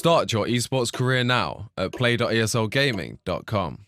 Start your esports career now at play.eslgaming.com.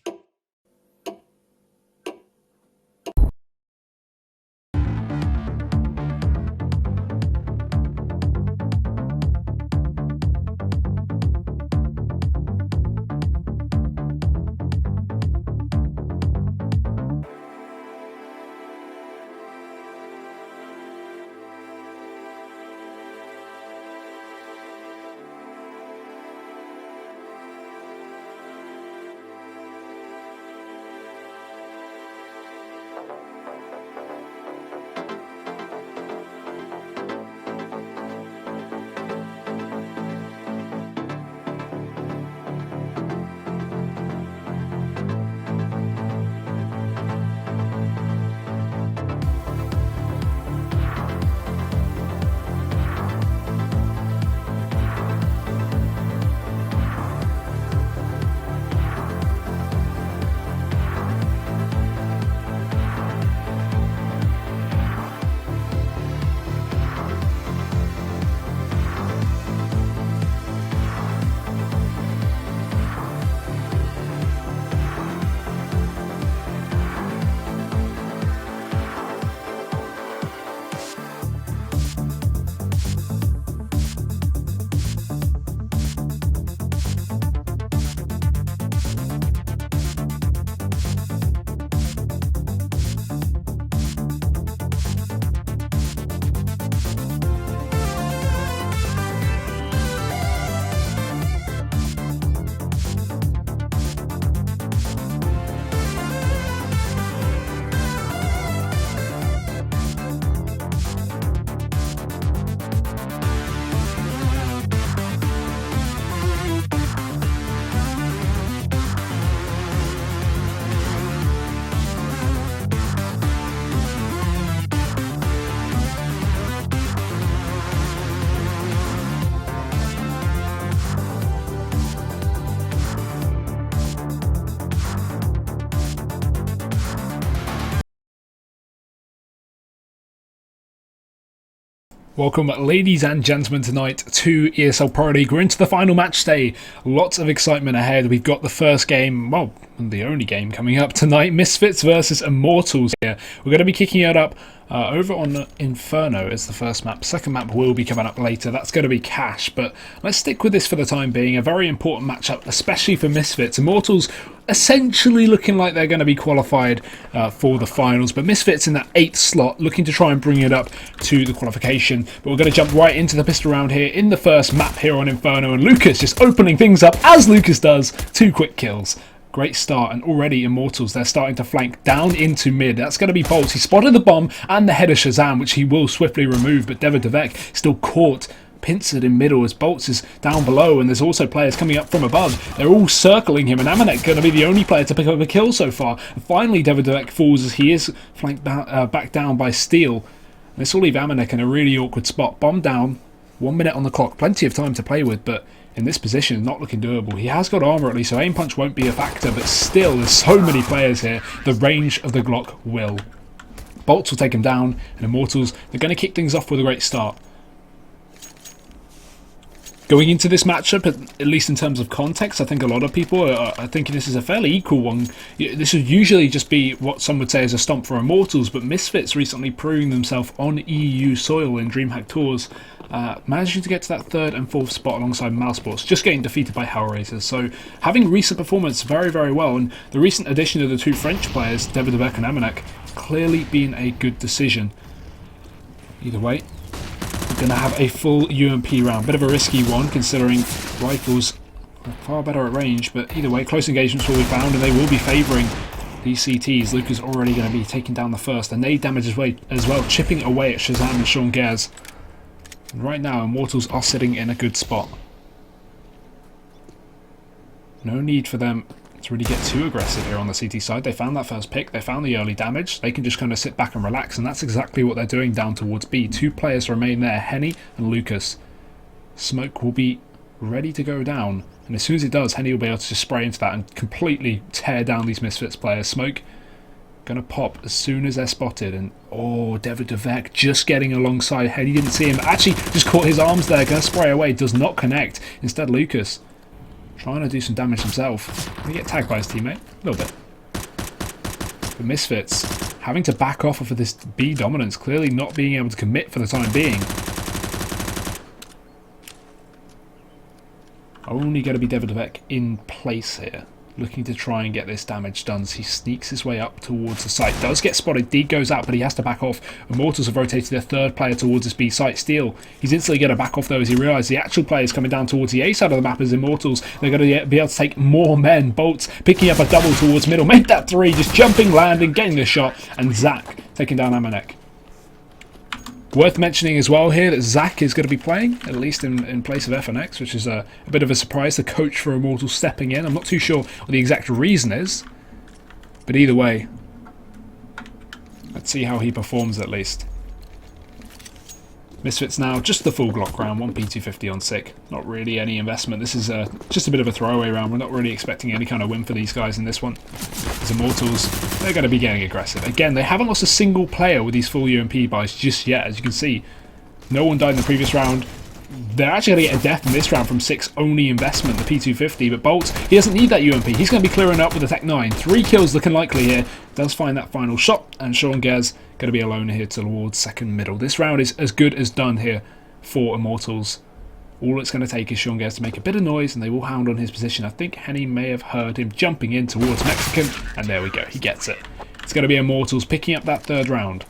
Welcome, ladies and gentlemen, tonight to ESL Pro League. We're into the final match day. Lots of excitement ahead. We've got the first game, well, the only game coming up tonight. Misfits versus Immortals here. We're going to be kicking it up over on Inferno as the first map. Second map will be coming up later. That's going to be Cash, but let's stick with this for the time being. A very important matchup, especially for Misfits. Immortals essentially looking like they're going to be qualified for the finals, but Misfits in that 8th slot, looking to try and bring it up to the qualification. But we're going to jump right into the pistol round here in the first map here on Inferno, and Lucas just opening things up as Lucas does. 2 quick kills. Great start, and already Immortals, they're starting to flank down into mid. That's going to be Bolts. He spotted the bomb and the header Shazam, which he will swiftly remove, but Devek still caught, pincered in middle as Bolts is down below, and there's also players coming up from above. They're all circling him, and Amanek going to be the only player to pick up a kill so far. And finally, Devek falls as he is flanked back down by Steel. This will leave Amanek in a really awkward spot. Bomb down, 1 minute on the clock, plenty of time to play with, but in this position, not looking doable. He has got armor at least, so aim punch won't be a factor, but still, there's so many players here. The range of the Glock will. Bolts will take him down, and Immortals, they're going to kick things off with a great start. Going into this matchup, at least in terms of context, I think a lot of people are thinking this is a fairly equal one. This would usually just be what some would say is a stomp for Immortals, but Misfits recently proving themselves on EU soil in DreamHack Tours, managing to get to that 3rd and 4th spot alongside Mousesports, just getting defeated by Hellraisers. So having recent performance very, very well, and the recent addition of the 2 French players, Devek and Amanek, clearly been a good decision. Either way, going to have a full UMP round. Bit of a risky one considering rifles are far better at range, but either way, close engagements will be found and they will be favouring these CTs. Luke is already going to be taking down the first, and nade damage as well, chipping away at Shazam and Sean Gers. And right now, Immortals are sitting in a good spot. No need for them to really get too aggressive here on the CT side. They found that first pick, they found the early damage, they can just kind of sit back and relax, and that's exactly what they're doing down towards B. 2 players remain there, Henny and Lucas. Smoke will be ready to go down, and as soon as it does, Henny will be able to just spray into that and completely tear down these Misfits players. Smoke Gonna pop as soon as they're spotted. And oh, David Devek just getting alongside Henny. Didn't see him. Actually, just caught his arms there. Gonna spray away. Does not connect. Instead, Lucas trying to do some damage himself. Gonna get tagged by his teammate. A little bit. The Misfits having to back off of this B dominance. Clearly not being able to commit for the time being. Only going to be David Devek in place here. Looking to try and get this damage done as he sneaks his way up towards the site. Does get spotted. D goes out, but he has to back off. Immortals have rotated their third player towards this B site. Steele, he's instantly going to back off though as he realises the actual player is coming down towards the A side of the map as Immortals. They're going to be able to take more men. Bolts picking up a double towards middle. Made that 3, just jumping, landing, getting the shot. And Zach taking down Amanek. Worth mentioning as well here that Zach is going to be playing, at least in place of FNX, which is a bit of a surprise. The coach for Immortals stepping in. I'm not too sure what the exact reason is, but either way, let's see how he performs at least. Misfits now, just the full Glock round, 1 P250 on SICK. Not really any investment. This is just a bit of a throwaway round. We're not really expecting any kind of win for these guys in this one. As Immortals, they're going to be getting aggressive. Again, they haven't lost a single player with these full UMP buys just yet. As you can see, no one died in the previous round. They're actually going to get a death in this round from 6 only investment, the P250. But Bolt, he doesn't need that UMP. He's going to be clearing up with the Tech 9. 3 kills looking likely here. Does find that final shot. And Sean Gers going to be alone here towards second middle. This round is as good as done here for Immortals. All it's going to take is Sean Gers to make a bit of noise and they will hound on his position. I think Henny may have heard him jumping in towards Mexican. And there we go. He gets it. It's going to be Immortals picking up that third round.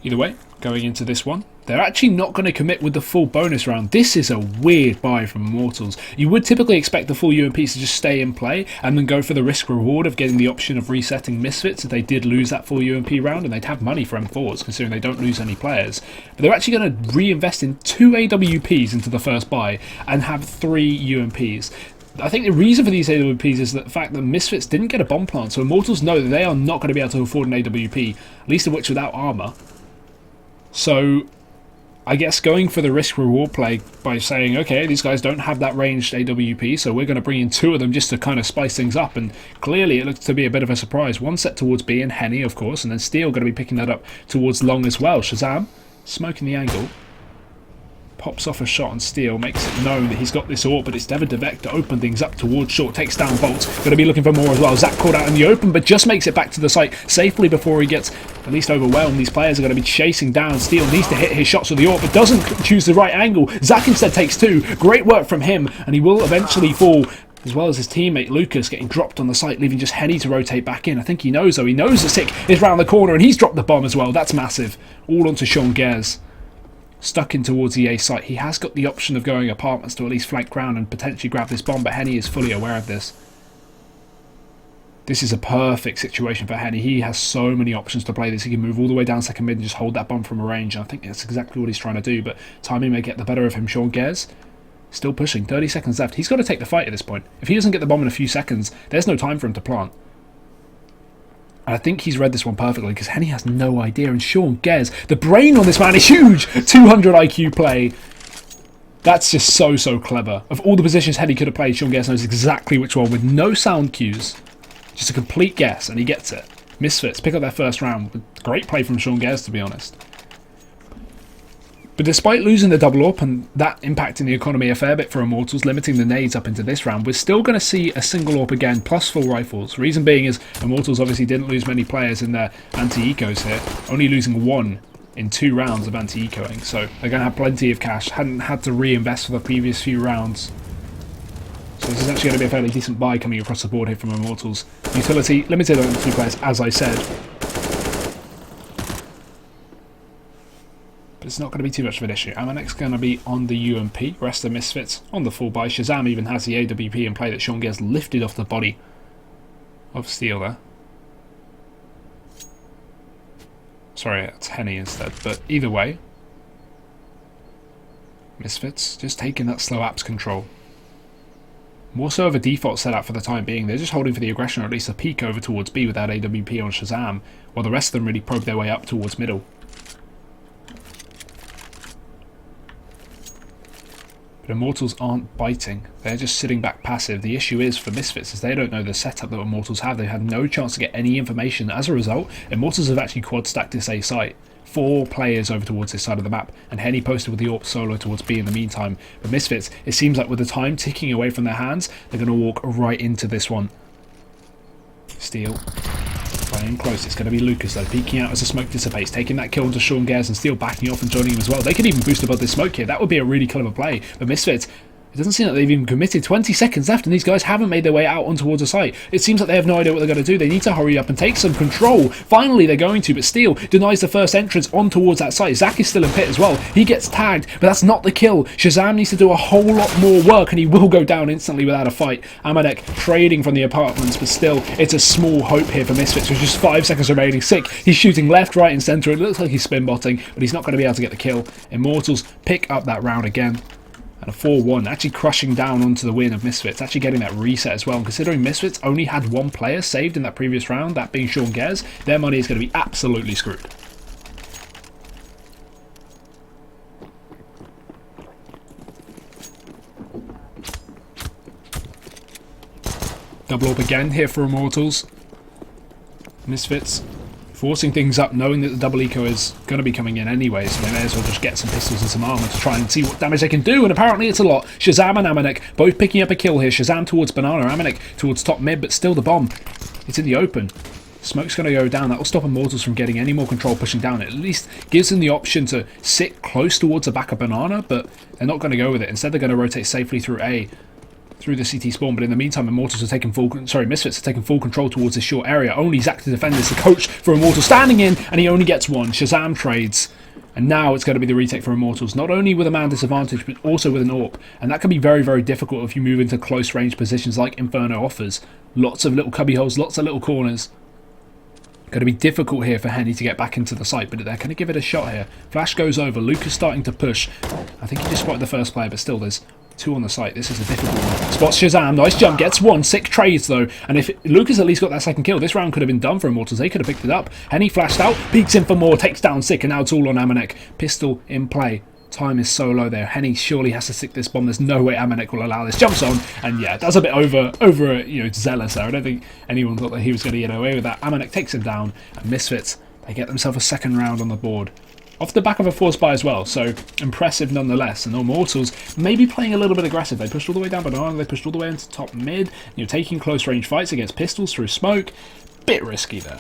Either way, going into this one, they're actually not going to commit with the full bonus round. This is a weird buy from Immortals. You would typically expect the full UMPs to just stay in play and then go for the risk reward of getting the option of resetting Misfits if they did lose that full UMP round, and they'd have money for M4s considering they don't lose any players. But they're actually going to reinvest in 2 AWPs into the first buy and have 3 UMPs. I think the reason for these AWPs is the fact that Misfits didn't get a bomb plant, so Immortals know that they are not going to be able to afford an AWP, least of which without armour. So, I guess going for the risk-reward play by saying, okay, these guys don't have that ranged AWP, so we're going to bring in 2 of them just to kind of spice things up, and clearly it looks to be a bit of a surprise. One set towards B and Henny, of course, and then Steele going to be picking that up towards long as well. Shazam, smoking the angle. Pops off a shot on Steele, makes it known that he's got this AWP, but it's David Devek to open things up towards short, takes down Bolt. Going to be looking for more as well. Zach caught out in the open, but just makes it back to the site safely before he gets at least overwhelmed. These players are going to be chasing down. Steele needs to hit his shots with the AWP, but doesn't choose the right angle. Zach instead takes 2. Great work from him, and he will eventually fall, as well as his teammate Lucas getting dropped on the site, leaving just Henny to rotate back in. I think he knows, though. He knows the SICK is round the corner, and he's dropped the bomb as well. That's massive. All onto Sean Gers. Stuck in towards the A site. He has got the option of going apartments to at least flank round and potentially grab this bomb, but Henny is fully aware of this. This is a perfect situation for Henny. He has so many options to play this. He can move all the way down second mid and just hold that bomb from a range. And I think that's exactly what he's trying to do, but timing may get the better of him. Sean Gers still pushing. 30 seconds left. He's got to take the fight at this point. If he doesn't get the bomb in a few seconds, there's no time for him to plant. And I think he's read this one perfectly because Henny has no idea. And Sean Gers, the brain on this man is huge. 200 IQ play. That's just so clever. Of all the positions Henny could have played, Sean Gers knows exactly which one with no sound cues. Just a complete guess, and he gets it. Misfits pick up their first round. Great play from Sean Gers, to be honest. But despite losing the double up and that impacting the economy a fair bit for Immortals, limiting the nades up into this round, we're still going to see a single AWP again, plus full rifles. Reason being is Immortals obviously didn't lose many players in their anti-ecos here, only losing 1 in 2 rounds of anti-ecoing. So they're going to have plenty of cash, hadn't had to reinvest for the previous few rounds. So this is actually going to be a fairly decent buy coming across the board here from Immortals. Utility limited on 2 players, as I said. But it's not going to be too much of an issue. Amanek's going to be on the UMP. Rest of Misfits on the full buy. Shazam even has the AWP in play that Sean Gers lifted off the body of Steele there. Sorry, it's Henny instead. But either way, Misfits just taking that slow apps control. More so of a default setup for the time being. They're just holding for the aggression, or at least a peek over towards B with that AWP on Shazam, while the rest of them really probe their way up towards middle. But Immortals aren't biting. They're just sitting back passive. The issue is for Misfits is they don't know the setup that Immortals have. They have no chance to get any information. As a result, Immortals have actually quad stacked this A site. 4 players over towards this side of the map, and Henny posted with the AWP solo towards B in the meantime. But Misfits, it seems like with the time ticking away from their hands, they're going to walk right into this one. Steel playing close. It's going to be Lucas though, peeking out as the smoke dissipates, taking that kill onto Sean Gares, and Steel backing off and joining him as well. They could even boost above this smoke here. That would be a really clever play. But Misfits, it doesn't seem like they've even committed. 20 seconds left and these guys haven't made their way out on towards the site. It seems like they have no idea what they're going to do. They need to hurry up and take some control. Finally they're going to, but Steel denies the first entrance on towards that site. Zach is still in pit as well. He gets tagged, but that's not the kill. Shazam needs to do a whole lot more work and he will go down instantly without a fight. Amadek trading from the apartments, but still it's a small hope here for Misfits with just 5 seconds remaining. Sick. He's shooting left, right and centre. It looks like he's spin botting, but he's not going to be able to get the kill. Immortals pick up that round again. And a 4-1, actually crushing down onto the win of Misfits, actually getting that reset as well. And considering Misfits only had 1 player saved in that previous round, that being Sean Gares, their money is going to be absolutely screwed. Double up again here for Immortals. Misfits forcing things up, knowing that the double eco is going to be coming in anyway, so they may as well just get some pistols and some armor to try and see what damage they can do, and apparently it's a lot. Shazam and Amanek both picking up a kill here. Shazam towards Banana, Amanek towards top mid, but still the bomb. It's in the open. Smoke's going to go down. That will stop Immortals from getting any more control pushing down. It at least gives them the option to sit close towards the back of Banana, but they're not going to go with it. Instead they're going to rotate safely through A, through the CT spawn, but in the meantime Immortals are taking Misfits are taking full control towards this short area. Only Zach to defend this. The coach for Immortals standing in, and he only gets 1. Shazam trades, and now it's going to be the retake for Immortals, not only with a man disadvantage but also with an AWP, and that can be very, very difficult if you move into close range positions like Inferno offers. Lots of little cubby holes, lots of little corners. Going to be difficult here for Henny to get back into the site, but they're going to give it a shot here. Flash goes over, Lucas starting to push. I think he just spotted the first player, but still there's 2 on the site. This is a difficult one. Spots Shazam, nice jump, gets 1, sick trades though, and if Lucas at least got that second kill, this round could have been done for Immortals. They could have picked it up. Henny flashed out, peeks in for more, takes down Sick, and now it's all on Amanek. Pistol in play. Time is so low there. Henny surely has to stick this bomb. There's no way Amanek will allow this. Jumps on, and yeah, that's a bit over zealous there. I don't think anyone thought that he was going to get away with that. Amanek takes him down, and Misfits, they get themselves a second round on the board. Off the back of a force buy as well, so impressive nonetheless. And Immortals maybe playing a little bit aggressive. They pushed all the way down Banana, they pushed all the way into top mid, taking close range fights against pistols through smoke. Bit risky there.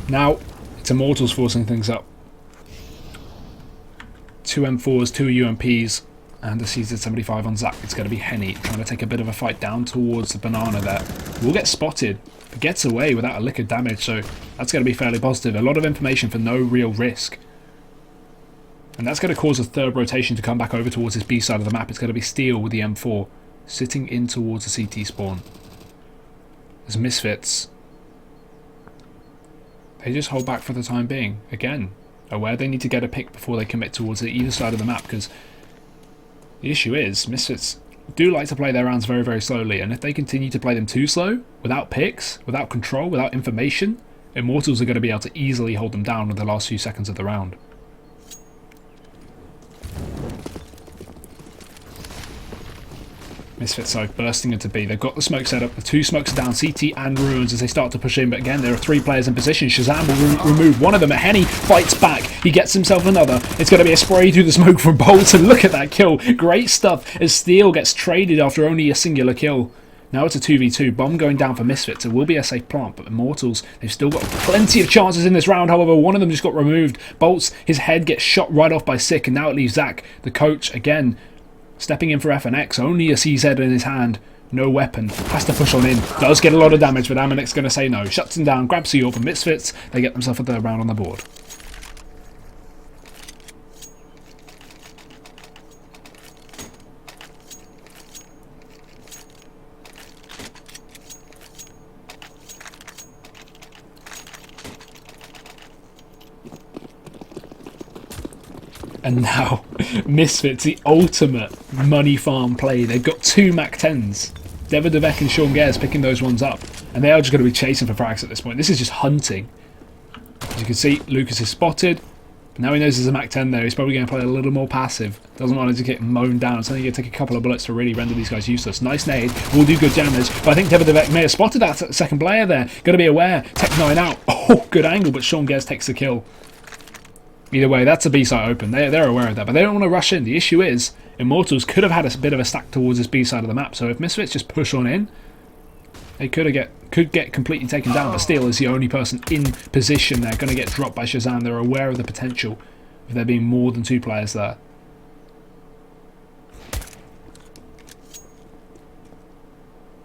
Now, it's Immortals forcing things up. 2 M4s, 2 UMPs, and a CZ75 on Zach. It's going to be Henny trying to take a bit of a fight down towards the Banana there. Will get spotted, but gets away without a lick of damage, so that's going to be fairly positive. A lot of information for no real risk. And that's going to cause a third rotation to come back over towards this B side of the map. It's going to be Steel with the M4, sitting in towards the CT spawn. There's Misfits. They just hold back for the time being. Again, aware they need to get a pick before they commit towards either side of the map, because the issue is Misfits do like to play their rounds very, very slowly, and if they continue to play them too slow, without picks, without control, without information, Immortals are going to be able to easily hold them down with the last few seconds of the round. Misfits so bursting into B. They've got the smoke set up. The 2 smokes are down, CT and Ruins, as they start to push in. But again, there are 3 players in position. Shazam will remove one of them. Henny fights back. He gets himself another. It's going to be a spray through the smoke from Bolt. And look at that kill. Great stuff as Steel gets traded after only a singular kill. Now it's a 2v2. Bomb going down for Misfits. It will be a safe plant, but Immortals, they've still got plenty of chances in this round. However, one of them just got removed. Bolts, his head gets shot right off by Sick, and now it leaves Zach, the coach, again stepping in for FNX, only a CZ in his hand, no weapon, has to push on in, does get a lot of damage, but Amanek's going to say no, shuts him down, grabs the AWP, and Misfits, they get themselves a third round on the board. And now, Misfits, the ultimate money farm play. They've got 2 Mac 10s. Deverdevek and Sean Gares picking those ones up. And they are just going to be chasing for frags at this point. This is just hunting. As you can see, Lucas is spotted. Now he knows there's a Mac 10 there. He's probably going to play a little more passive. Doesn't want it to get mown down. It's only going to take a couple of bullets to really render these guys useless. Nice nade. Will do good damage. But I think Deverdevek may have spotted that second player there. Got to be aware. Tech 9 out. Oh, good angle, but Sean Gares takes the kill. Either way, that's a B site open. They're aware of that, but they don't want to rush in. The issue is, Immortals could have had a bit of a stack towards this B side of the map. So if Misfits just push on in, they could get completely taken down, but Steel is the only person in position. They're going to get dropped by Shazam. They're aware of the potential of there being more than 2 players there.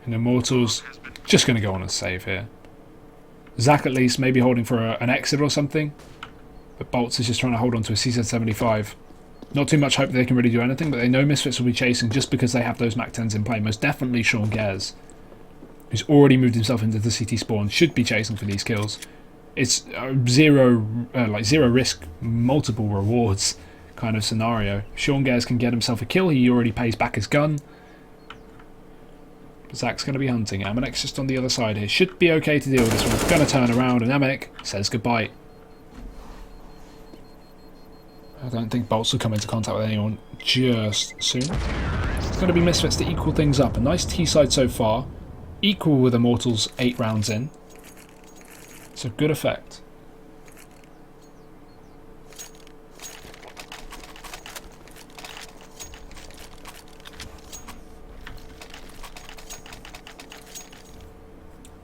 And Immortals just going to go on and save here. Zach at least maybe holding for an exit or something, but Bolts is just trying to hold on to a CZ75. Not too much hope that they can really do anything, but they know Misfits will be chasing just because they have those Mac 10s in play. Most definitely Sean Gares, who's already moved himself into the CT spawn, should be chasing for these kills. It's zero risk, multiple rewards kind of scenario. Sean Gares can get himself a kill. He already pays back his gun. Zach's going to be hunting. Amanek's just on the other side here. Should be okay to deal with this one. Going to turn around, and Amanek says goodbye. I don't think Bolts will come into contact with anyone just soon. It's going to be Misfits to equal things up. A nice T-side so far. Equal with Immortals 8 rounds in. So good effect.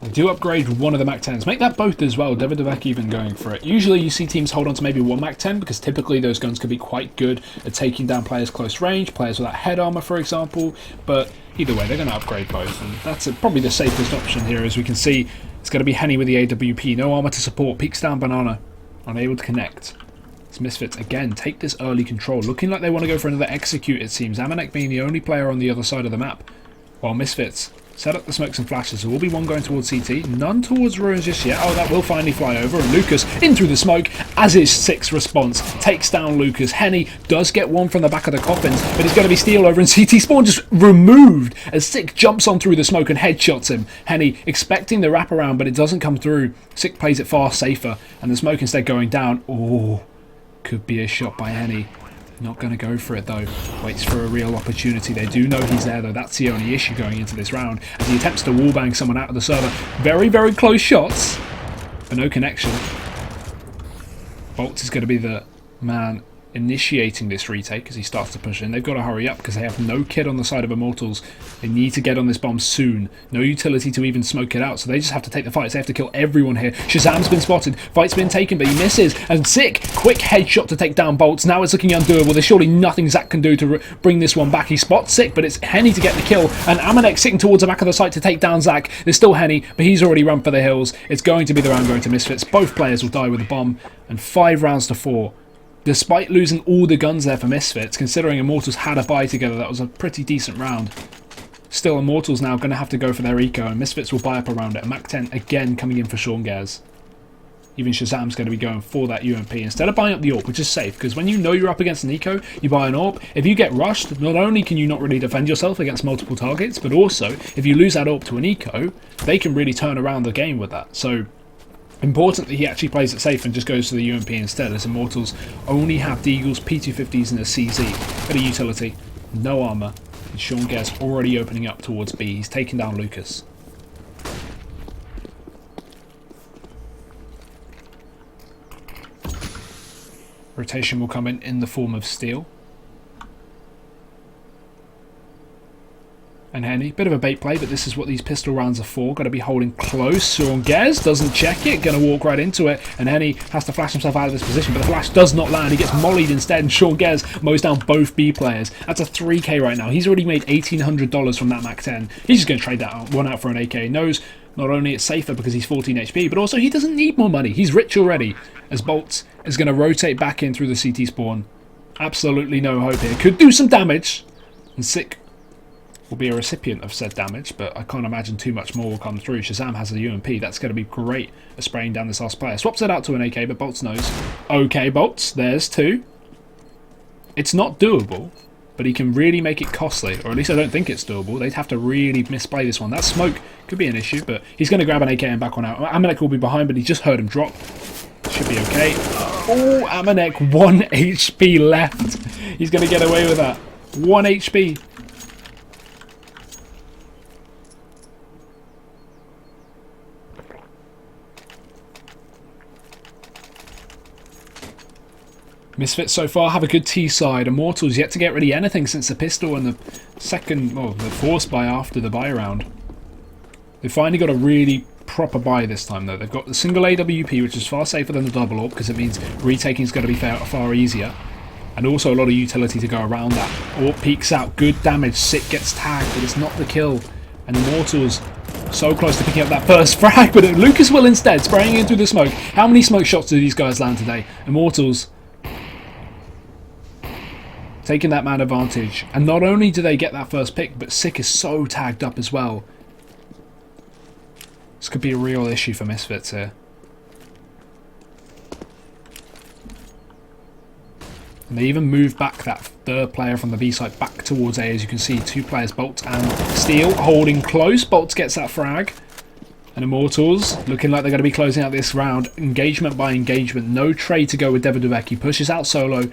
They do upgrade one of the Mac 10s. Make that both as well. Deverdevek even going for it. Usually you see teams hold on to maybe one Mac 10 because typically those guns could be quite good at taking down players close range, players without head armor for example, but either way they're going to upgrade both, and that's probably the safest option here. As we can see, it's going to be Henny with the AWP. No armor to support. Peeks down Banana. Unable to connect. It's Misfits again. Take this early control. Looking like they want to go for another execute it seems. Amanek being the only player on the other side of the map. While Misfits set up the smokes and flashes. There will be one going towards CT. None towards Ruins just yet. Oh, that will finally fly over. And Lucas in through the smoke as his 6th response. Takes down Lucas. Henny does get one from the back of the coffins, but he's going to be Steel over and CT spawn just removed as Sick jumps on through the smoke and headshots him. Henny expecting the wraparound, but it doesn't come through. Sick plays it far safer, and the smoke instead going down. Oh, could be a shot by Henny. Not going to go for it though. Waits for a real opportunity. They do know he's there though. That's the only issue going into this round. As he attempts to wallbang someone out of the server. Very, very close shots, but no connection. Bolts is going to be the man initiating this retake as he starts to push in. They've got to hurry up because they have no kid on the side of Immortals. They need to get on this bomb soon. No utility to even smoke it out, so they just have to take the fights. They have to kill everyone here. Shazam's been spotted. Fight's been taken, but he misses. And Sick, quick headshot to take down Bolts. Now it's looking undoable. There's surely nothing Zach can do to bring this one back. He spots Sick, but it's Henny to get the kill. And Amanek sitting towards the back of the site to take down Zach. There's still Henny, but he's already run for the hills. It's going to be the round going to Misfits. Both players will die with a bomb. And 5 rounds to 4. Despite losing all the guns there for Misfits, considering Immortals had a buy together, that was a pretty decent round. Still, Immortals now going to have to go for their eco, and Misfits will buy up around it. Mac 10 again coming in for Sean Gares. Even Shazam's going to be going for that UMP instead of buying up the AWP, which is safe, because when you know you're up against an eco, you buy an AWP. If you get rushed, not only can you not really defend yourself against multiple targets, but also, if you lose that AWP to an eco, they can really turn around the game with that. So, importantly, he actually plays it safe and just goes to the UMP instead, as Immortals only have Deagles, P250s and a CZ. Bit of utility, no armour, and Sean Gares already opening up towards B. He's taking down Lucas. Rotation will come in the form of Steel. And Henny, bit of a bait play, but this is what these pistol rounds are for. Got to be holding close. Sean Gares doesn't check it, going to walk right into it, and Henny has to flash himself out of this position, but the flash does not land. He gets mollied instead, and Sean Gares mows down both B players. That's a 3k right now. He's already made $1,800 from that Mac 10. He's just going to trade that one out for an AK. Knows not only it's safer because he's 14 HP, but also he doesn't need more money. He's rich already, as Bolts is going to rotate back in through the CT spawn. Absolutely no hope here. Could do some damage, and Sick will be a recipient of said damage, but I can't imagine too much more will come through. Shazam has a UMP. That's going to be great at spraying down this last player. Swaps it out to an AK, but Bolts knows. Okay, Bolts, there's 2. It's not doable, but he can really make it costly, or at least I don't think it's doable. They'd have to really misplay this one. That smoke could be an issue, but he's going to grab an AK and back one out. Amanek will be behind, but he just heard him drop. Should be okay. Oh, Amanek, 1 HP left. He's going to get away with that. 1 HP. Misfits so far have a good T side. Immortals yet to get really anything since the pistol and the second, well, the force buy after the buy round. They finally got a really proper buy this time though. They've got the single AWP, which is far safer than the double AWP because it means retaking is going to be far easier. And also a lot of utility to go around that. AWP peeks out, good damage. Sick gets tagged, but it's not the kill. And Immortals so close to picking up that first frag, but Lucas will instead, spraying in through the smoke. How many smoke shots do these guys land today? Immortals taking that man advantage. And not only do they get that first pick, but Sick is so tagged up as well. This could be a real issue for Misfits here. And they even move back that third player from the B side back towards A. As you can see, 2 players, Bolt and Steel, holding close. Bolt gets that frag. And Immortals looking like they're going to be closing out this round. Engagement by engagement. No trade to go with Davidovec. He pushes out solo.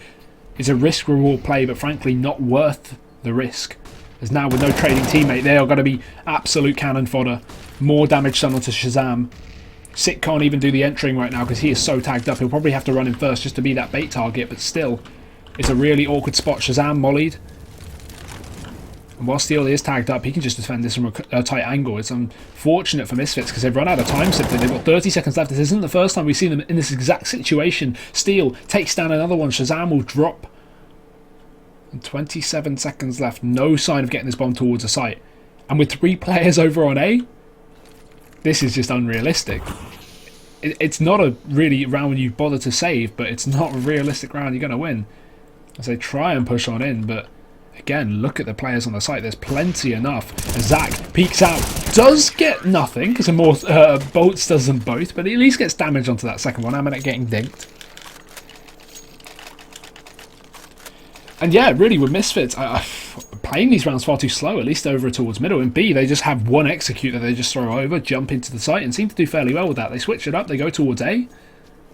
It's a risk-reward play, but frankly not worth the risk. As now with no trading teammate, they are going to be absolute cannon fodder. More damage done onto Shazam. Sick can't even do the entering right now because he is so tagged up. He'll probably have to run in first just to be that bait target, but still, it's a really awkward spot. Shazam mollied. And while Steel is tagged up, he can just defend this from a tight angle. It's unfortunate for Misfits because they've run out of time simply. They've got 30 seconds left. This isn't the first time we've seen them in this exact situation. Steel takes down another one. Shazam will drop. And 27 seconds left. No sign of getting this bomb towards the site. And with 3 players over on A, this is just unrealistic. It's not a really round you bother to save, but it's not a realistic round you're going to win. As they try and push on in, but again, look at the players on the site. There's plenty enough. Zach peeks out. Does get nothing, because Bolts does them both, but at least gets damage onto that second one. Amanek getting dinked. And yeah, really, with Misfits, playing these rounds far too slow, at least over towards middle. And B, they just have one execute that they just throw over, jump into the site, and seem to do fairly well with that. They switch it up, they go towards A.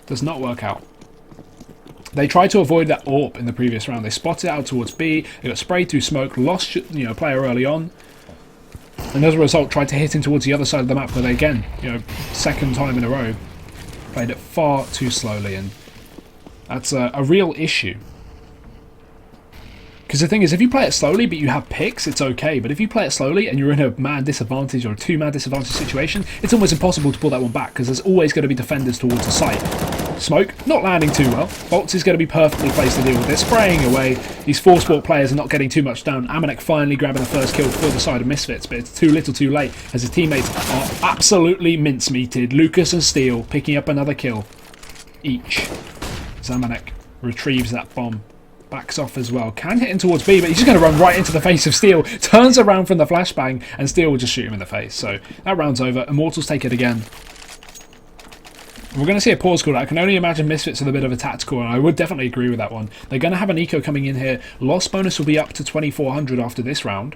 Does not work out. They tried to avoid that AWP in the previous round. They spotted it out towards B. They got sprayed through smoke, lost player early on. And as a result, tried to hit in towards the other side of the map where they, again, second time in a row, played it far too slowly. And that's a real issue. Because the thing is, if you play it slowly but you have picks, it's okay. But if you play it slowly and you're in a man disadvantage or a 2-man disadvantage situation, it's almost impossible to pull that one back because there's always going to be defenders towards the site. Smoke, not landing too well. Bolts is going to be perfectly placed to deal with this. Spraying away. These 4 sport players are not getting too much down. Amanek finally grabbing the first kill for the side of Misfits, but it's too little too late as his teammates are absolutely mincemeated. Lucas and Steel picking up another kill each. Amanek retrieves that bomb. Backs off as well. Can hit in towards B, but he's just going to run right into the face of Steel. Turns around from the flashbang, and Steel will just shoot him in the face. So that round's over. Immortals take it again. We're going to see a pause call. I can only imagine Misfits are a bit of a tactical, and I would definitely agree with that one. They're going to have an eco coming in here. Loss bonus will be up to 2,400 after this round.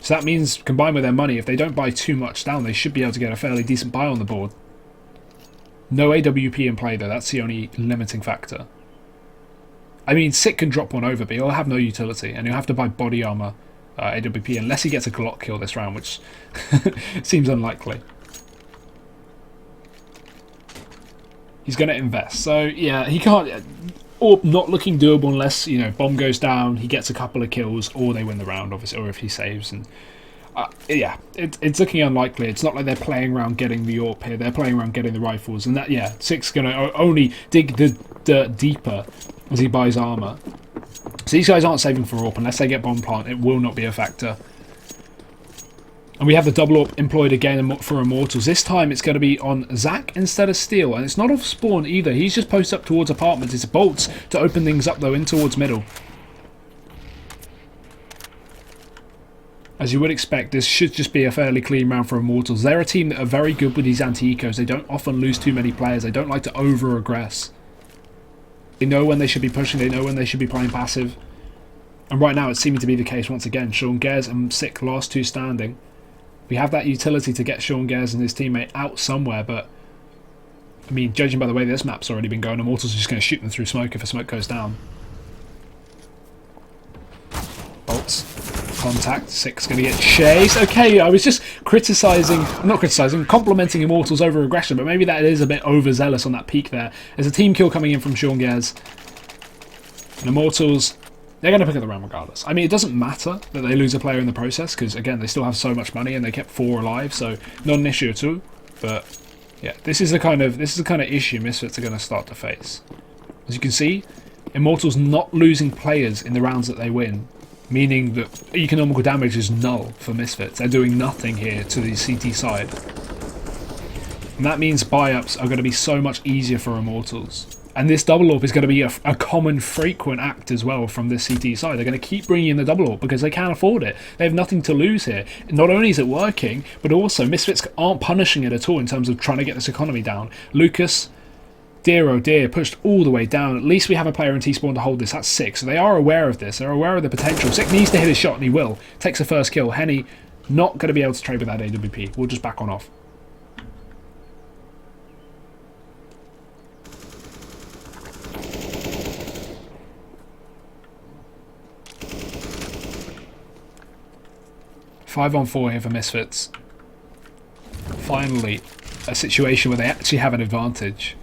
So that means, combined with their money, if they don't buy too much down, they should be able to get a fairly decent buy on the board. No AWP in play, though. That's the only limiting factor. I mean, Sick can drop one over, but he'll have no utility, and he'll have to buy body armor AWP unless he gets a Glock kill this round, which seems unlikely. He's going to invest, so yeah, he can't. Or not looking doable unless bomb goes down, he gets a couple of kills, or they win the round, obviously, or if he saves. And yeah, it's looking unlikely. It's not like they're playing around getting the AWP here; they're playing around getting the rifles, and that Sick's going to only dig the dirt deeper as he buys armor. So these guys aren't saving for AWP unless they get bomb plant. It will not be a factor. And we have the double AWP employed again for Immortals. This time it's going to be on Zach instead of Steel, and it's not off spawn either. He's just posted up towards apartments. It's Bolts to open things up though in towards middle. As you would expect, this should just be a fairly clean round for Immortals. They're a team that are very good with these anti-ecos. They don't often lose too many players. They don't like to over-aggress. They know when they should be pushing. They know when they should be playing passive. And right now it's seeming to be the case once again. Sean Gares and Sick, last two standing. We have that utility to get Sean Gares and his teammate out somewhere, but I mean, judging by the way this map's already been going, Immortals are just going to shoot them through smoke if a smoke goes down. Bolts. Contact. Sick's going to get chased. Okay, I was just complimenting Immortals over aggression, but maybe that is a bit overzealous on that peak there. There's a team kill coming in from Sean Gares. And Immortals, they're going to pick up the round regardless. I mean, it doesn't matter that they lose a player in the process, because again, they still have so much money and they kept 4 alive, so not an issue at all. But yeah, this is the kind of issue Misfits are going to start to face. As you can see, Immortals not losing players in the rounds that they win, meaning that economical damage is null for Misfits. They're doing nothing here to the CT side. And that means buy-ups are going to be so much easier for Immortals. And this double AWP is going to be a common, frequent act as well from this CT side. They're going to keep bringing in the double AWP because they can't afford it. They have nothing to lose here. Not only is it working, but also Misfits aren't punishing it at all in terms of trying to get this economy down. Lucas, dear oh dear, pushed all the way down. At least we have a player in T-spawn to hold this. That's Sick. So they are aware of this. They're aware of the potential. Sick needs to hit his shot, and he will. Takes the first kill. Henny not going to be able to trade with that AWP. We'll just back on off. Five on 4 here for Misfits. Finally, a situation where they actually have an advantage.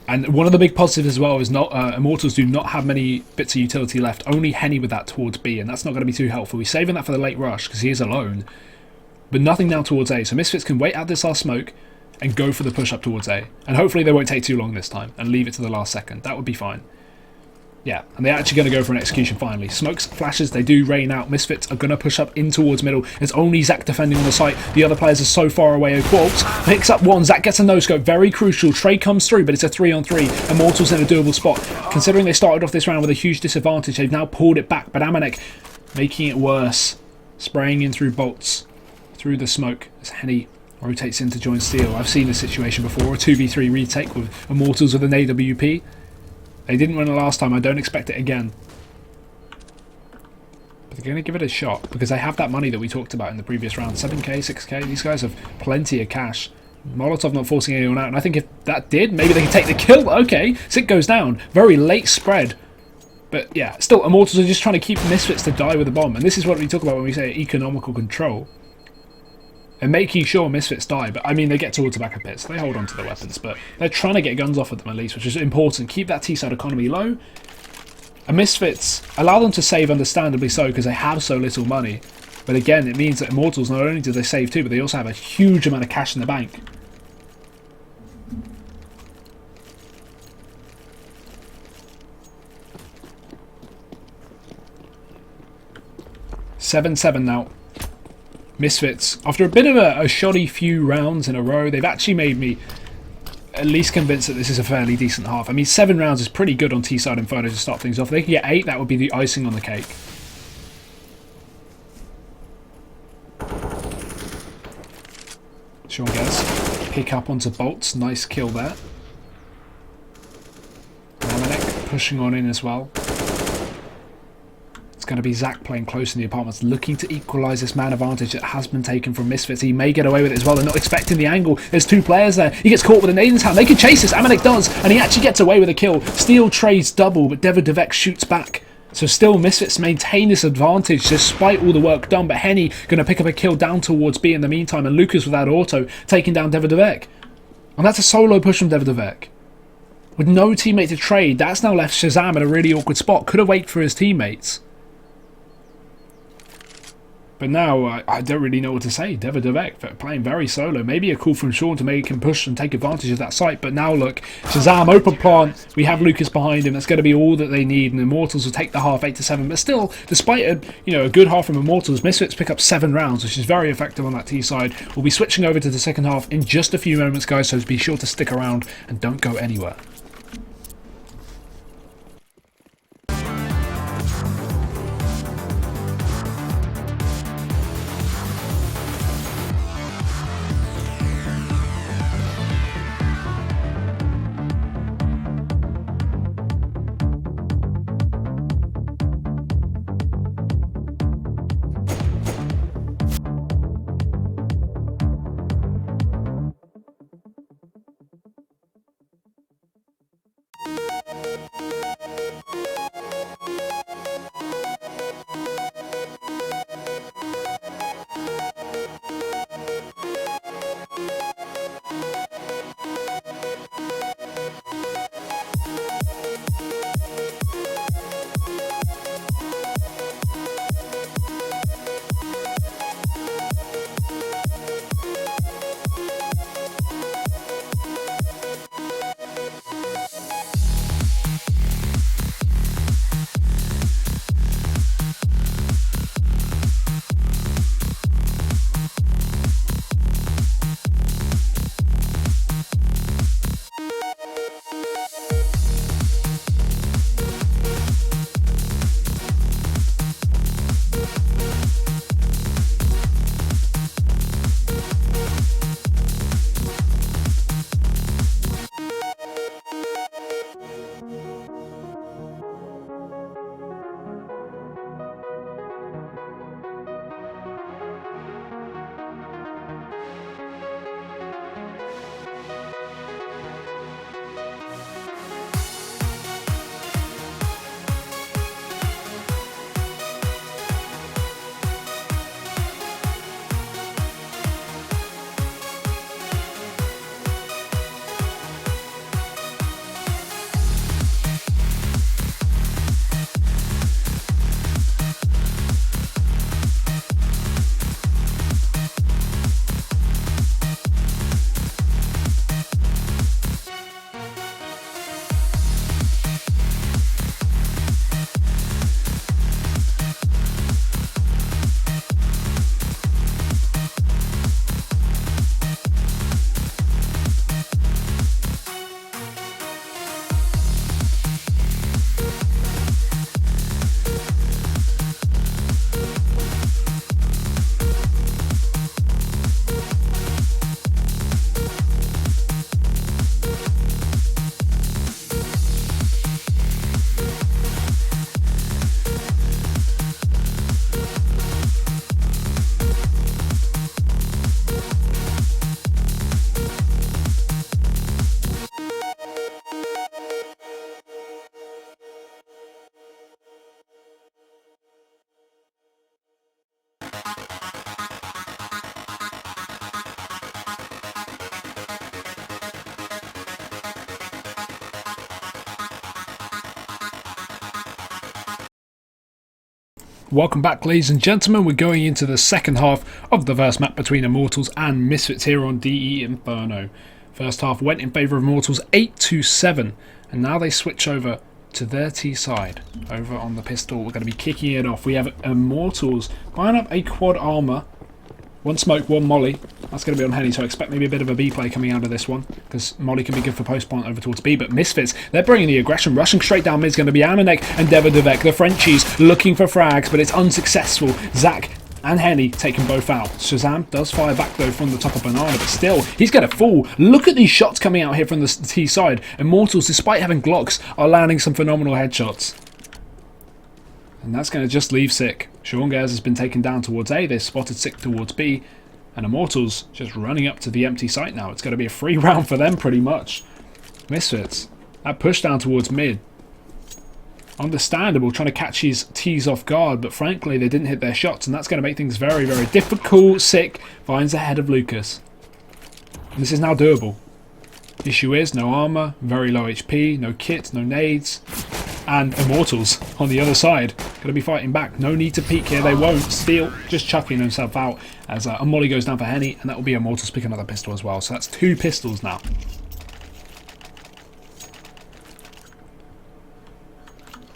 And one of the big positives as well is Immortals do not have many bits of utility left. Only Henny with that towards B, and that's not going to be too helpful. We're saving that for the late rush because he is alone. But nothing now towards A. So Misfits can wait out this last smoke and go for the push up towards A. And hopefully they won't take too long this time and leave it to the last second. That would be fine. Yeah, and they're actually going to go for an execution finally. Smokes, flashes, they do rain out. Misfits are going to push up in towards middle. There's only Zach defending on the site. The other players are so far away. Quartz picks up one. Zach gets a no-scope. Very crucial. Trade comes through, but it's a 3-on-3. Immortals in a doable spot. Considering they started off this round with a huge disadvantage, they've now pulled it back. But Amanek making it worse. Spraying in through bolts. Through the smoke. As Henny rotates in to join Steel. I've seen this situation before. A 2v3 retake with Immortals with an AWP. They didn't win it last time, I don't expect it again. But they're going to give it a shot, because they have that money that we talked about in the previous round. 7k, 6k, these guys have plenty of cash. Molotov not forcing anyone out, and I think if that did, maybe they can take the kill. Okay, Sick goes down. Very late spread. But yeah, still, Immortals are just trying to keep Misfits to die with a bomb. And this is what we talk about when we say economical control. And making sure Misfits die, but I mean they get towards the back of pits, so they hold on to their weapons, but they're trying to get guns off of them at least, which is important. Keep that T-side economy low, and Misfits allow them to save, understandably so, because they have so little money. But again, it means that Immortals, not only do they save too, but they also have a huge amount of cash in the bank. Seven now. Misfits, after a bit of a shoddy few rounds in a row, they've actually made me at least convinced that this is a fairly decent half. I mean, 7 rounds is pretty good on T-side Inferno to start things off. If they can get 8, that would be the icing on the cake. Sean Gares, pick up onto bolts. Nice kill there. Amanek pushing on in as well. It's going to be Zach playing close in the apartments, looking to equalise this man advantage that has been taken from Misfits. He may get away with it as well. They're not expecting the angle. There's 2 players there. He gets caught with an Aiden's hand. They can chase this. Amanek does, and he actually gets away with a kill. Steel trades double, but Devek shoots back. So still Misfits maintain this advantage despite all the work done. But Henny going to pick up a kill down towards B in the meantime, and Lucas without auto taking down Devek. And that's a solo push from Devek. With no teammate to trade, that's now left Shazam in a really awkward spot. Could have waited for his teammates. But now, I don't really know what to say. Devek playing very solo. Maybe a call from Sean to make him push and take advantage of that site. But now look, Shazam, open plant. We have Lucas behind him. That's going to be all that they need. And Immortals will take the half 8-7. But still, despite a good half from Immortals, Misfits pick up 7 rounds, which is very effective on that T side. We'll be switching over to the second half in just a few moments, guys. So be sure to stick around and don't go anywhere. Welcome back, ladies and gentlemen. We're going into the second half of the first map between Immortals and Misfits here on DE Inferno. First half went in favour of Immortals 8-7, and now they switch over to their T side. Over on the pistol, we're going to be kicking it off. We have Immortals buying up a quad armour. One smoke, one molly. That's going to be on Henny, so I expect maybe a bit of a B play coming out of this one, because molly can be good for post point over towards B. But Misfits, they're bringing the aggression. Rushing straight down mid is going to be Amanek and Devek, the Frenchies, looking for frags, but it's unsuccessful. Zach and Henny taking both out. Shazam does fire back though from the top of Banana, but still, he's going to fall. Look at these shots coming out here from the T side. Immortals, despite having Glocks, are landing some phenomenal headshots. And that's going to just leave Sick. Sean Gers has been taken down towards A. They've spotted Sick towards B. And Immortals just running up to the empty site now. It's going to be a free round for them pretty much. Misfits, that push down towards mid. Understandable, trying to catch his T's off guard, but frankly they didn't hit their shots, and that's going to make things very, very difficult. Sick finds ahead of Lucas. And this is now doable. Issue is no armour, very low HP, no kit, no nades. And Immortals on the other side going to be fighting back. No need to peek here, they won't. Steel just chucking himself out as a molly goes down for Henny, and that will be Immortals picking another pistol as well. So that's 2 pistols now.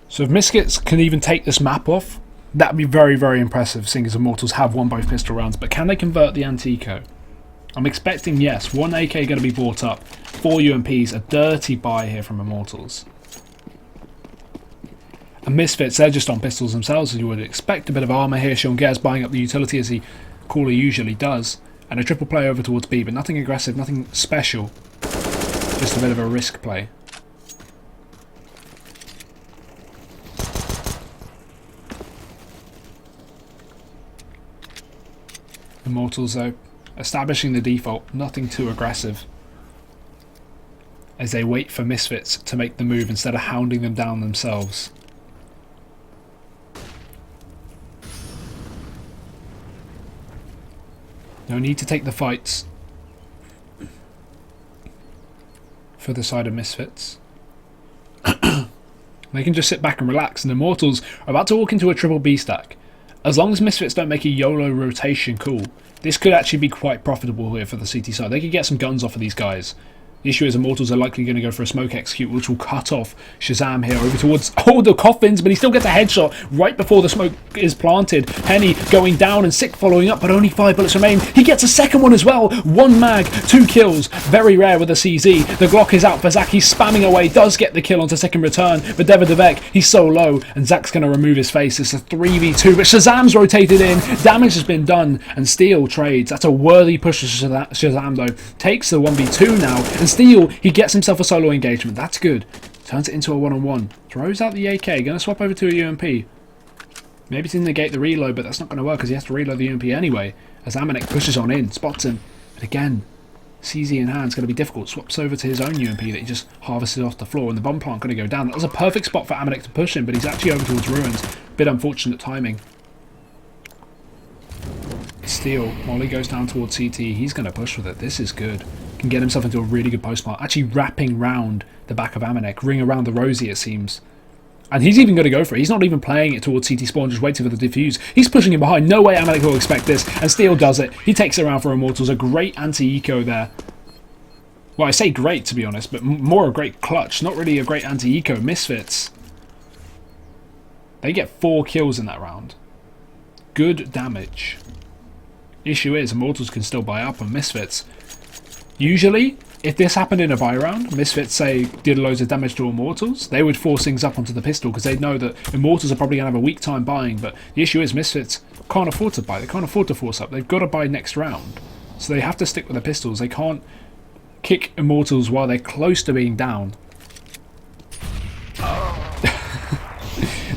So if Misfits can even take this map off, that would be very, very impressive, seeing as Immortals have won both pistol rounds. But can they convert the Antico? I'm expecting yes. 1 AK going to be bought up. 4 UMPs, a dirty buy here from Immortals. And Misfits, they're just on pistols themselves, as you would expect. A bit of armour here. Sean Gers buying up the utility, as he Caller usually does. And a triple play over towards B, but nothing aggressive, nothing special. Just a bit of a risk play. Immortals, though, establishing the default, nothing too aggressive, as they wait for Misfits to make the move instead of hounding them down themselves. No need to take the fights for the side of Misfits. They can just sit back and relax, and Immortals are about to walk into a triple B stack. As long as Misfits don't make a YOLO rotation call, this could actually be quite profitable here for the CT side. They could get some guns off of these guys. The issue is Immortals are likely going to go for a smoke execute, which will cut off Shazam here over towards the coffins, but he still gets a headshot right before the smoke is planted. Henny going down and Sick following up, but only 5 bullets remain. He gets a second one as well. 1 mag, 2 kills. Very rare with a CZ. The Glock is out for Zach. He's spamming away, does get the kill onto second return, but Devek, he's so low, and Zach's going to remove his face. It's a 3v2, but Shazam's rotated in. Damage has been done, and Steel trades. That's a worthy push for Shazam, though. Takes the 1v2 now, and Steel, he gets himself a solo engagement. That's good. Turns it into a one-on-one. Throws out the AK. Going to swap over to a UMP. Maybe to negate the reload, but that's not going to work because he has to reload the UMP anyway. As Amanek pushes on in, spots him. But again, CZ in hand is going to be difficult. Swaps over to his own UMP that he just harvested off the floor, and the bomb plant going to go down. That was a perfect spot for Amanek to push him, but he's actually over towards Ruins. Bit unfortunate timing. Steel, Molly goes down towards CT. He's going to push with it. This is good. Can get himself into a really good post plant. Actually wrapping round the back of Amanek. Ring around the Rosie, it seems. And he's even going to go for it. He's not even playing it towards CT spawn, just waiting for the defuse. He's pushing him behind. No way Amanek will expect this. And Steel does it. He takes it around for Immortals. A great anti-eco there. Well, I say great, to be honest, but more a great clutch. Not really a great anti-eco. Misfits. They get 4 kills in that round. Good damage. Issue is, Immortals can still buy up on Misfits. Usually, if this happened in a buy round, Misfits, say, did loads of damage to Immortals, they would force things up onto the pistol because they'd know that Immortals are probably going to have a weak time buying, but the issue is Misfits can't afford to buy. They can't afford to force up. They've got to buy next round. So they have to stick with the pistols. They can't kick Immortals while they're close to being down.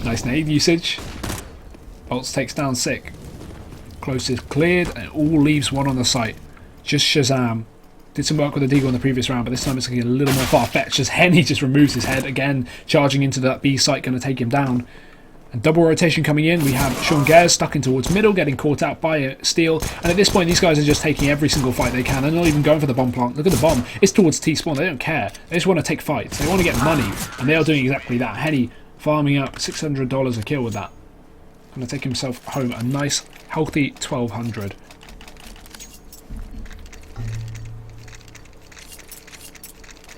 Nice nade usage. Bolts takes down Sick. Close is cleared, and it all leaves one on the site. Just Shazam. Did some work with the Deagle in the previous round, but this time it's going to get a little more far-fetched as Henny just removes his head again, charging into that B site, going to take him down. And double rotation coming in. We have Sean Gers stuck in towards middle, getting caught out by Steel. And at this point, these guys are just taking every single fight they can. They're not even going for the bomb plant. Look at the bomb. It's towards T-spawn. They don't care. They just want to take fights. They want to get money. And they are doing exactly that. Henny farming up $600 a kill with that. Going to take himself home a nice, healthy 1200.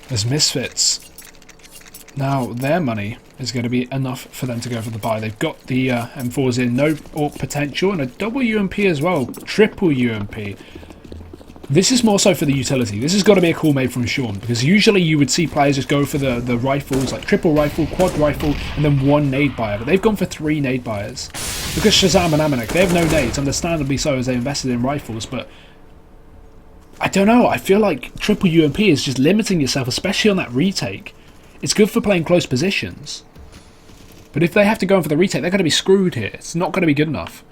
There's Misfits. Now, their money is going to be enough for them to go for the buy. They've got the M4s in, no AWP potential, and a double UMP as well, triple UMP. This is more so for the utility. This has got to be a call made from Sean, because usually you would see players just go for the rifles, like triple rifle, quad rifle, and then one nade buyer, but they've gone for 3 nade buyers. Because Shazam and Amanek, they have no nades, understandably so, as they invested in rifles, but I don't know, I feel like triple UMP is just limiting yourself, especially on that retake. It's good for playing close positions, but if they have to go in for the retake, they're going to be screwed here. It's not going to be good enough.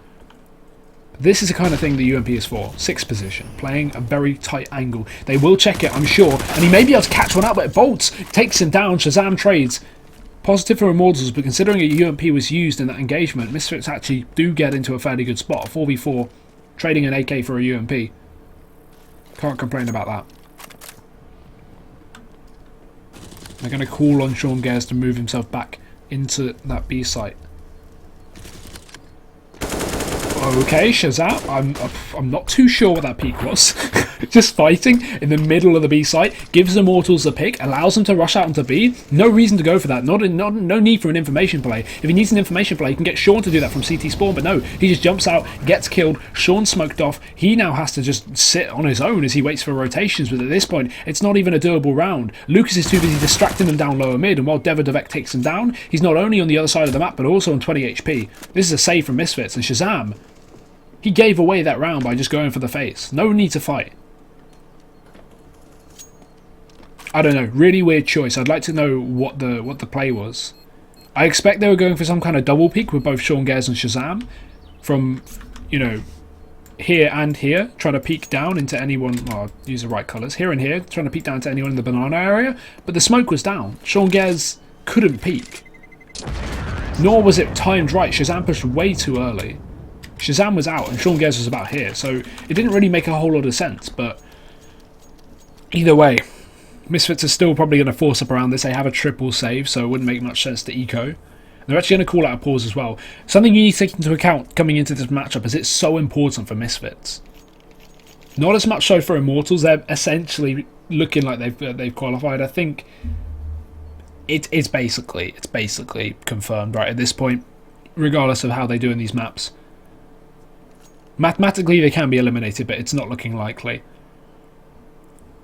This is the kind of thing the UMP is for. 6th position, playing a very tight angle. They will check it, I'm sure, and he may be able to catch one out, but it bolts, takes him down. Shazam trades. Positive for Immortals, but considering a UMP was used in that engagement, Misfits actually do get into a fairly good spot. 4v4, trading an AK for a UMP. Can't complain about that. They're going to call on Sean Gares to move himself back into that B site. Okay, Shazam, I'm not too sure what that peek was. Just fighting in the middle of the B site, gives Immortals the pick, allows them to rush out into B. No reason to go for that, no need for an information play. If he needs an information play, he can get Sean to do that from CT spawn, but no, he just jumps out, gets killed, Sean smoked off. He now has to just sit on his own as he waits for rotations, but at this point, it's not even a doable round. Lucas is too busy distracting them down lower mid, and while Devek takes him down, he's not only on the other side of the map, but also on 20 HP. This is a save from Misfits, and Shazam, he gave away that round by just going for the face. No need to fight. I don't know, really weird choice. I'd like to know what the play was. I expect they were going for some kind of double peek with both Sean Gares and Shazam from, you know, here and here, trying to peek down into anyone. Well, I'll use the right colours. Here and here, trying to peek down to anyone in the banana area, but the smoke was down. Sean Gares couldn't peek. Nor was it timed right. Shazam pushed way too early. Shazam was out and Sean Gares was about here, so it didn't really make a whole lot of sense, but either way, Misfits are still probably going to force up around this. They have a triple save, so it wouldn't make much sense to eco. They're actually going to call out a pause as well. Something you need to take into account coming into this matchup is it's so important for Misfits. Not as much so for Immortals. They're essentially looking like they've qualified. I think it's basically confirmed right at this point, regardless of how they do in these maps. Mathematically, they can be eliminated, but it's not looking likely.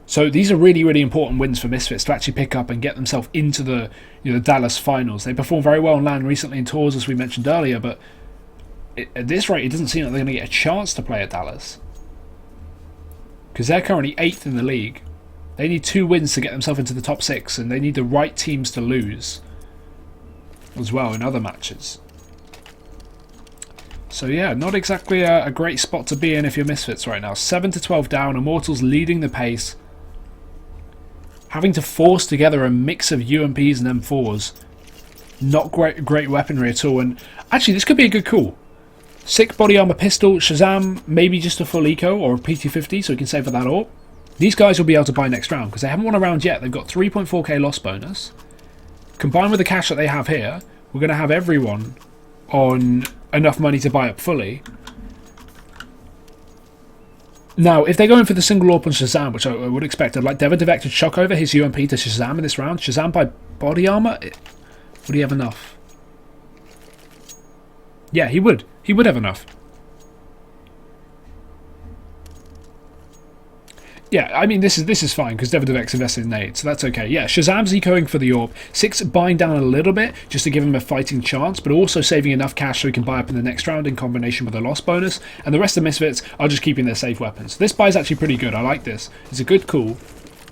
So these are really, really important wins for Misfits to actually pick up and get themselves into the Dallas finals. They performed very well on LAN recently in tours, as we mentioned earlier, but at this rate, it doesn't seem like they're going to get a chance to play at Dallas. Because they're currently 8th in the league. They need 2 wins to get themselves into the top 6, and they need the right teams to lose as well in other matches. So yeah, not exactly a great spot to be in if you're Misfits right now. 7-12 down, Immortals leading the pace. Having to force together a mix of UMPs and M4s. Not great weaponry at all, and actually this could be a good call. Sick body armor pistol, Shazam, maybe just a full eco or a PT50 so we can save for that AWP. These guys will be able to buy next round because they haven't won a round yet. They've got 3.4k loss bonus. Combined with the cash that they have here, we're going to have everyone on enough money to buy up fully. Now, if they're going for the single AWP on Shazam, which I would expect, I'd like Devek to chuck over his UMP to Shazam in this round. Shazam by body armor? Would he have enough? Yeah, he would. He would have enough. Yeah, I mean, this is fine, because Devek's invested in nades, so that's okay. Yeah, Shazam's ecoing for the AWP. 6 buying down a little bit, just to give him a fighting chance, but also saving enough cash so he can buy up in the next round in combination with a loss bonus. And the rest of Misfits are just keeping their safe weapons. This buy is actually pretty good, I like this. It's a good call.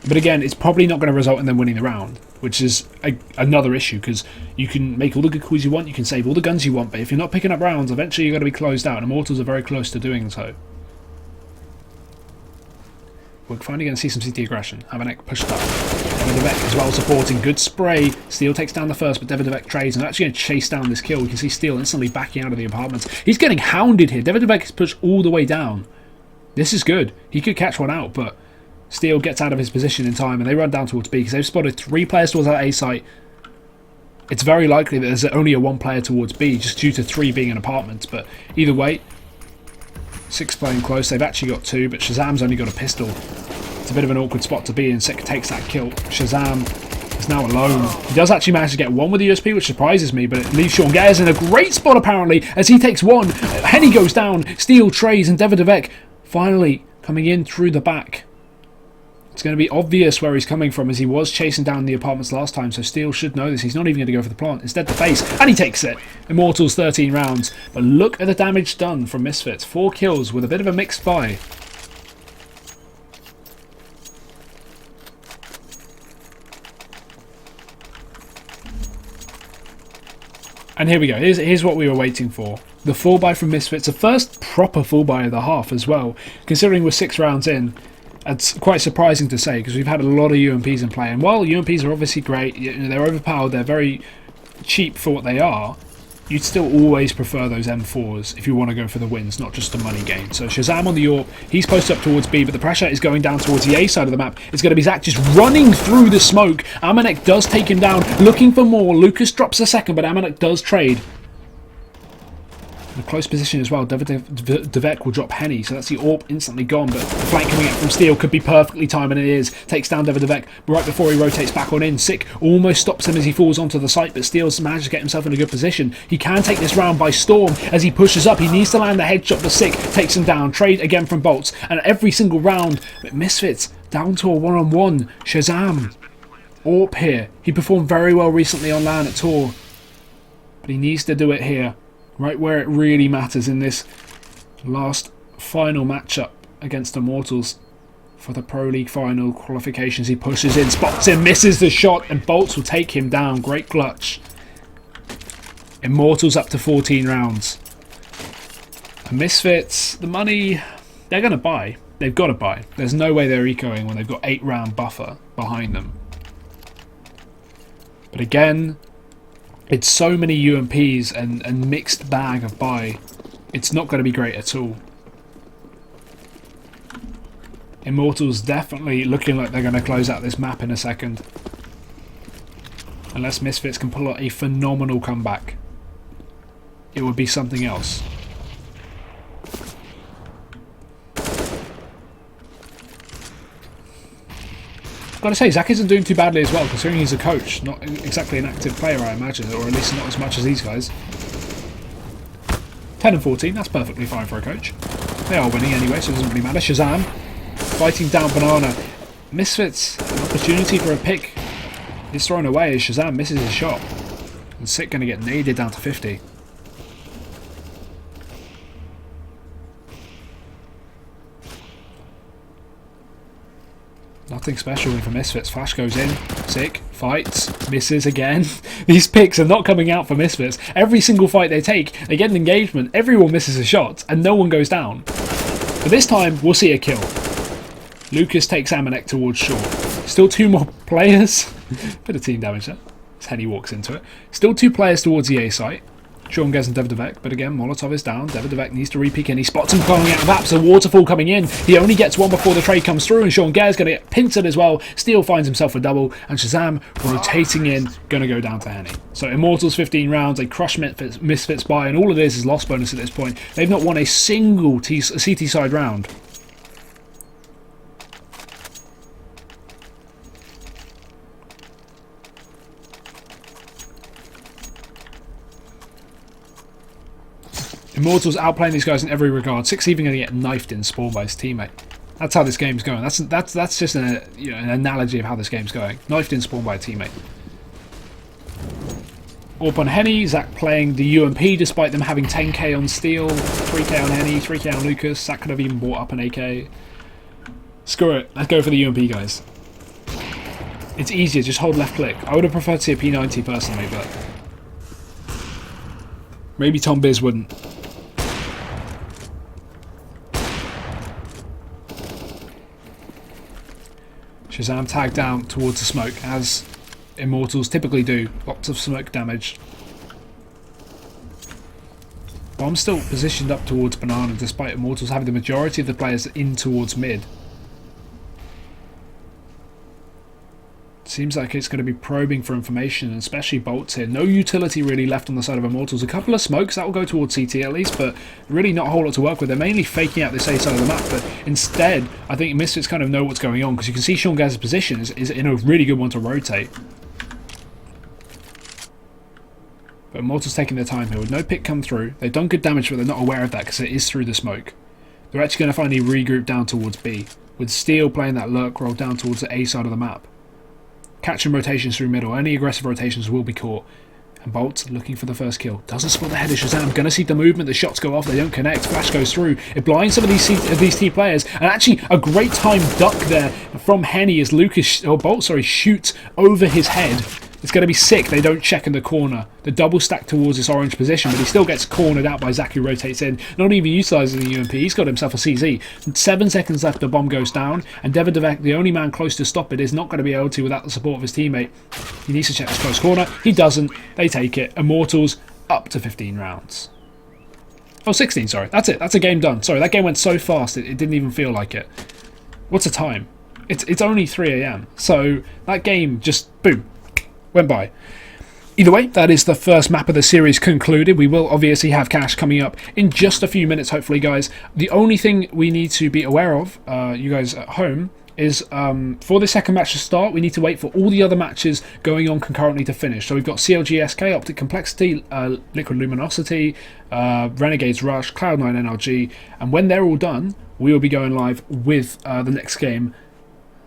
But again, it's probably not going to result in them winning the round, which is another issue, because you can make all the good calls you want, you can save all the guns you want, but if you're not picking up rounds, eventually you're going to be closed out, and Immortals are very close to doing so. We're finally going to see some CT aggression. Amanek pushed up. Devek as well supporting. Good spray. Steel takes down the first, but Devek trades and actually going to chase down this kill. We can see Steel instantly backing out of the apartments. He's getting hounded here. Devek is pushed all the way down. This is good. He could catch one out, but Steel gets out of his position in time and they run down towards B because they've spotted 3 players towards that A site. It's very likely that there's only a one player towards B, just due to 3 being in apartments. But either way, 6 playing close. They've actually got 2, but Shazam's only got a pistol. It's a bit of an awkward spot to be in. Sick takes that kill. Shazam is now alone. He does actually manage to get 1 with the USP, which surprises me, but it leaves Sean Gares in a great spot apparently as he takes 1. Henny goes down. Steel trays, and Devek finally coming in through the back. It's going to be obvious where he's coming from, as he was chasing down the apartments last time, so Steel should know this. He's not even going to go for the plant. Instead, the face, and he takes it. Immortals 13 rounds. But look at the damage done from Misfits. 4 kills with a bit of a mixed buy. And here we go. Here's what we were waiting for. The full buy from Misfits. The first proper full buy of the half as well, considering we're 6 rounds in. It's quite surprising to say, because we've had a lot of UMPs in play, and while UMPs are obviously great, they're overpowered, they're very cheap for what they are, you'd still always prefer those M4s if you want to go for the wins, not just the money gain. So Shazam on the AWP, he's posted up towards B, but the pressure is going down towards the A side of the map. It's going to be Zach just running through the smoke. Amanek does take him down, looking for more. Lucas drops a second, but Amanek does trade. In a close position as well, Devek will drop Henny, so that's the AWP instantly gone, but the flank coming out from Steel could be perfectly timed, and it is. Takes down Devek right before he rotates back on in. Sick almost stops him as he falls onto the site, but Steel's managed to get himself in a good position. He can take this round by storm as he pushes up. He needs to land the headshot, but Sick takes him down. Trade again from Bolts, and every single round, but Misfits down to a one-on-one. Shazam, AWP here. He performed very well recently on LAN at Tor, but he needs to do it here. Right where it really matters in this last final matchup against Immortals for the Pro League final qualifications. He pushes in, spots him, misses the shot, and Bolts will take him down. Great clutch. Immortals up to 14 rounds. And Misfits, the money, they're going to buy. They've got to buy. There's no way they're ecoing when they've got 8 round buffer behind them. But again, it's so many UMPs and mixed bag of buy. It's not going to be great at all. Immortals definitely looking like they're going to close out this map in a second. Unless Misfits can pull out a phenomenal comeback, it would be something else. Gotta say, Zach isn't doing too badly as well, considering he's a coach. Not exactly an active player, I imagine, or at least not as much as these guys. 10 and 14, that's perfectly fine for a coach. They are winning anyway, so it doesn't really matter. Shazam, fighting down Banana. Misfits, an opportunity for a pick is thrown away as Shazam misses his shot. And Sick going to get naded down to 50. Nothing special for Misfits. Flash goes in. Sick. Fights. Misses again. These picks are not coming out for Misfits. Every single fight they take, they get an engagement. Everyone misses a shot, and no one goes down. But this time, we'll see a kill. Lucas takes Amanek towards short. Still 2 more players. Bit of team damage there. As Henny walks into it. Still 2 players towards the A site. Sean Gez and Devek, but again, Molotov is down. Devek needs to re-peek in. He spots him coming out of apps. A waterfall coming in. He only gets 1 before the trade comes through, and Sean Gez going to get pincered as well. Steel finds himself a double, and Shazam rotating in, going to go down to Henny. So Immortals 15 rounds, they crush Misfits by, and all it is loss bonus at this point. They've not won a single CT side round. Immortals outplaying these guys in every regard. Six even going to get knifed in spawn by his teammate. That's how this game's going. That's just an analogy of how this game's going. Knifed in spawn by a teammate. AWP on Henny. Zach playing the UMP despite them having 10k on Steel, 3k on Henny, 3k on Lucas. Zach could have even bought up an AK. Screw it. Let's go for the UMP, guys. It's easier. Just hold left click. I would have preferred to see a P90 personally, but maybe Tom Biz wouldn't. Shazam tagged down towards the smoke, as Immortals typically do. Lots of smoke damage. Bomb still positioned up towards Banana, despite Immortals having the majority of the players in towards mid. Seems like it's going to be probing for information, and especially bolts here. No utility really left on the side of Immortals. A couple of smokes, that will go towards CT at least, but really not a whole lot to work with. They're mainly faking out this A side of the map, but instead, I think Misfits kind of know what's going on, because you can see Sean Gaz's position is in a really good one to rotate. But Immortals taking their time here with no pick come through. They've done good damage, but they're not aware of that because it is through the smoke. They're actually going to finally regroup down towards B, with Steel playing that lurk roll down towards the A side of the map. Catching rotations through middle. Any aggressive rotations will be caught. And Bolt looking for the first kill. Doesn't spot the header. Shazam going to see the movement. The shots go off. They don't connect. Flash goes through. It blinds some of these team players. And actually a great time duck there from Henny as Bolt shoots over his head. It's going to be sick. They don't check in the corner. The double stack towards this orange position, but he still gets cornered out by Zach, who rotates in. Not even utilising the UMP. He's got himself a CZ. 7 seconds left, the bomb goes down, and Devek, the only man close to stop it, is not going to be able to without the support of his teammate. He needs to check this close corner. He doesn't. They take it. Immortals up to 15 rounds. Oh, 16, sorry. That's it. That's a game done. Sorry, that game went so fast, it didn't even feel like it. What's the time? It's only 3 AM. So that game just, boom, went by. Either way, that is the first map of the series concluded. We will obviously have cash coming up in just a few minutes, hopefully, guys. The only thing we need to be aware of, you guys at home, is for the second match to start, we need to wait for all the other matches going on concurrently to finish. So we've got CLG SK, Optic Complexity, Liquid Luminosity, Renegades Rush, Cloud9 NRG, and when they're all done, we will be going live with the next game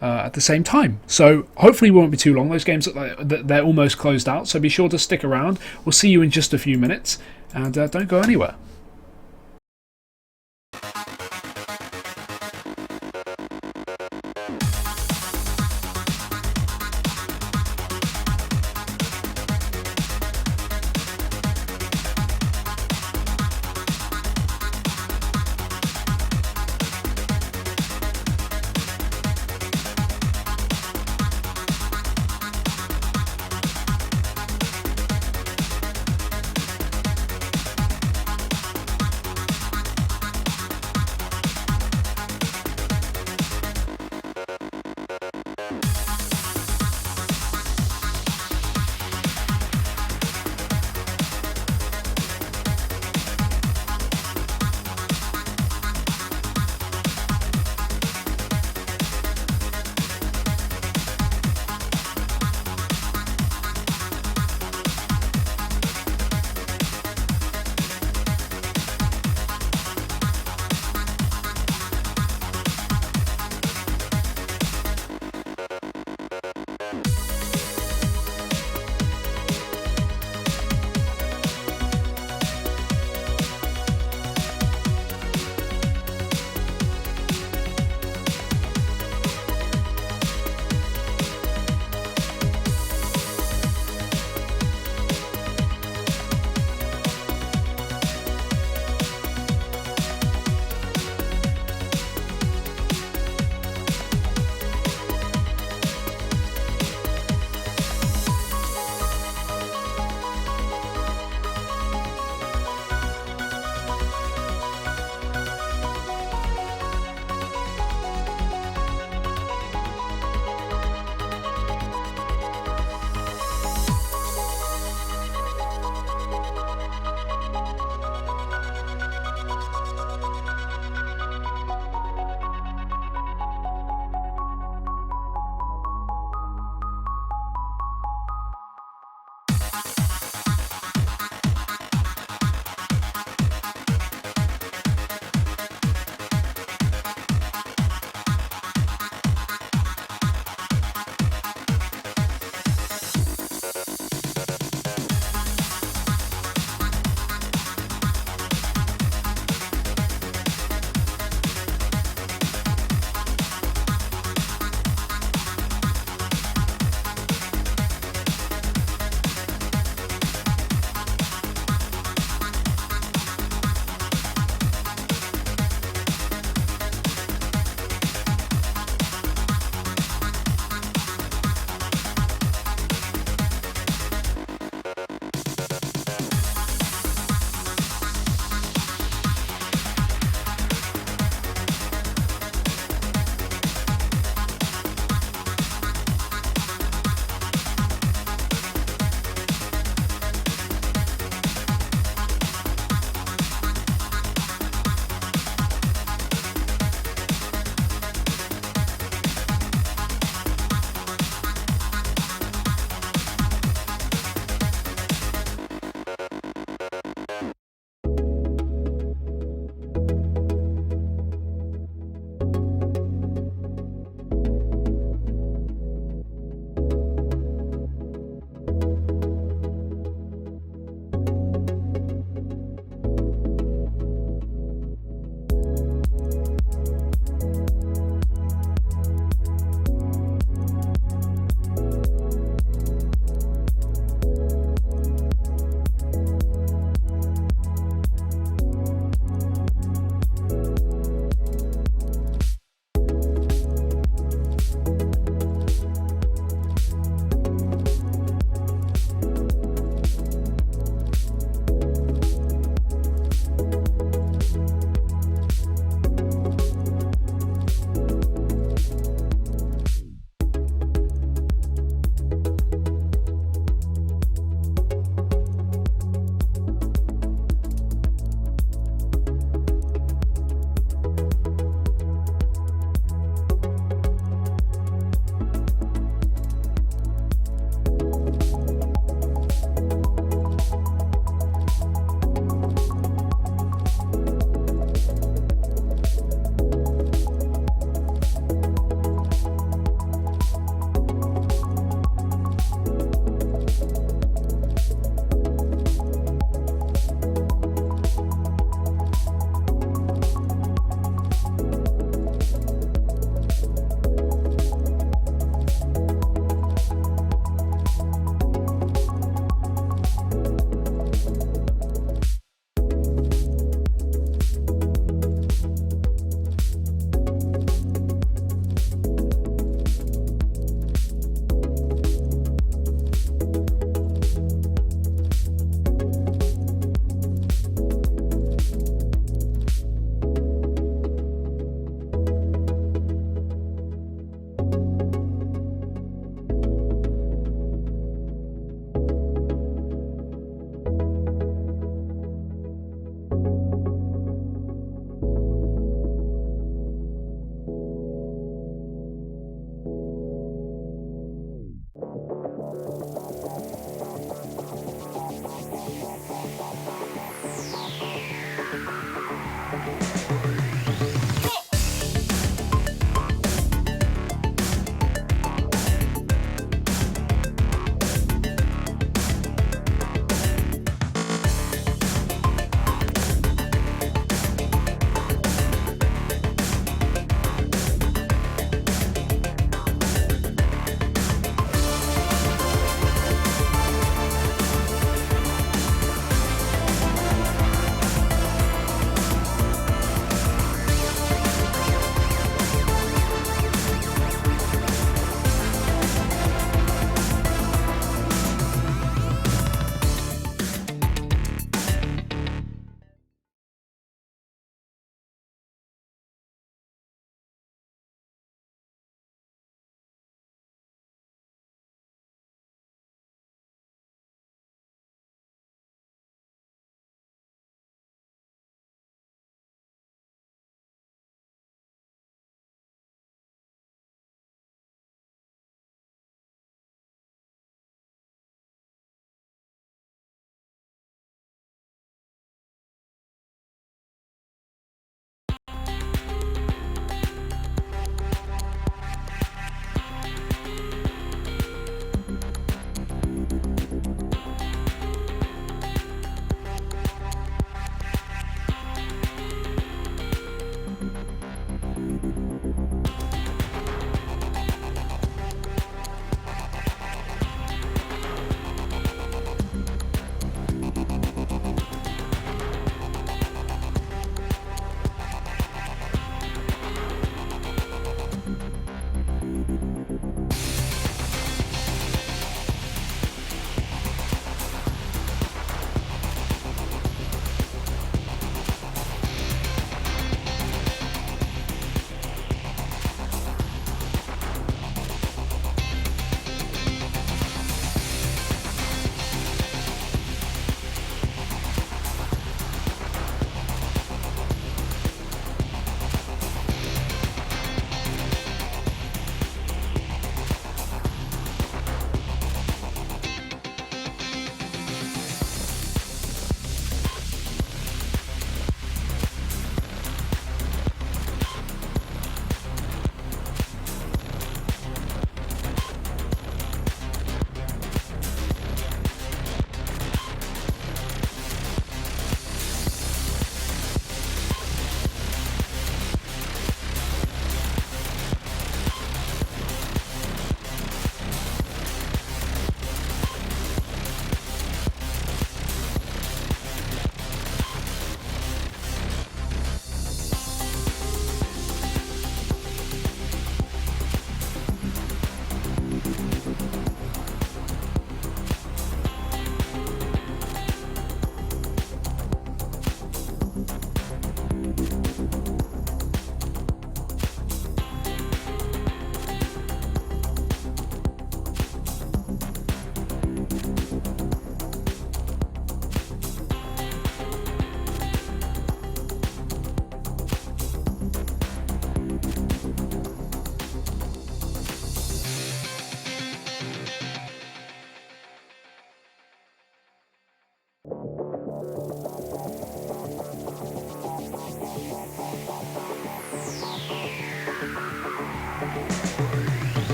at the same time. So hopefully it won't be too long. Those games look like they're almost closed out, so be sure to stick around. We'll see you in just a few minutes, and don't go anywhere.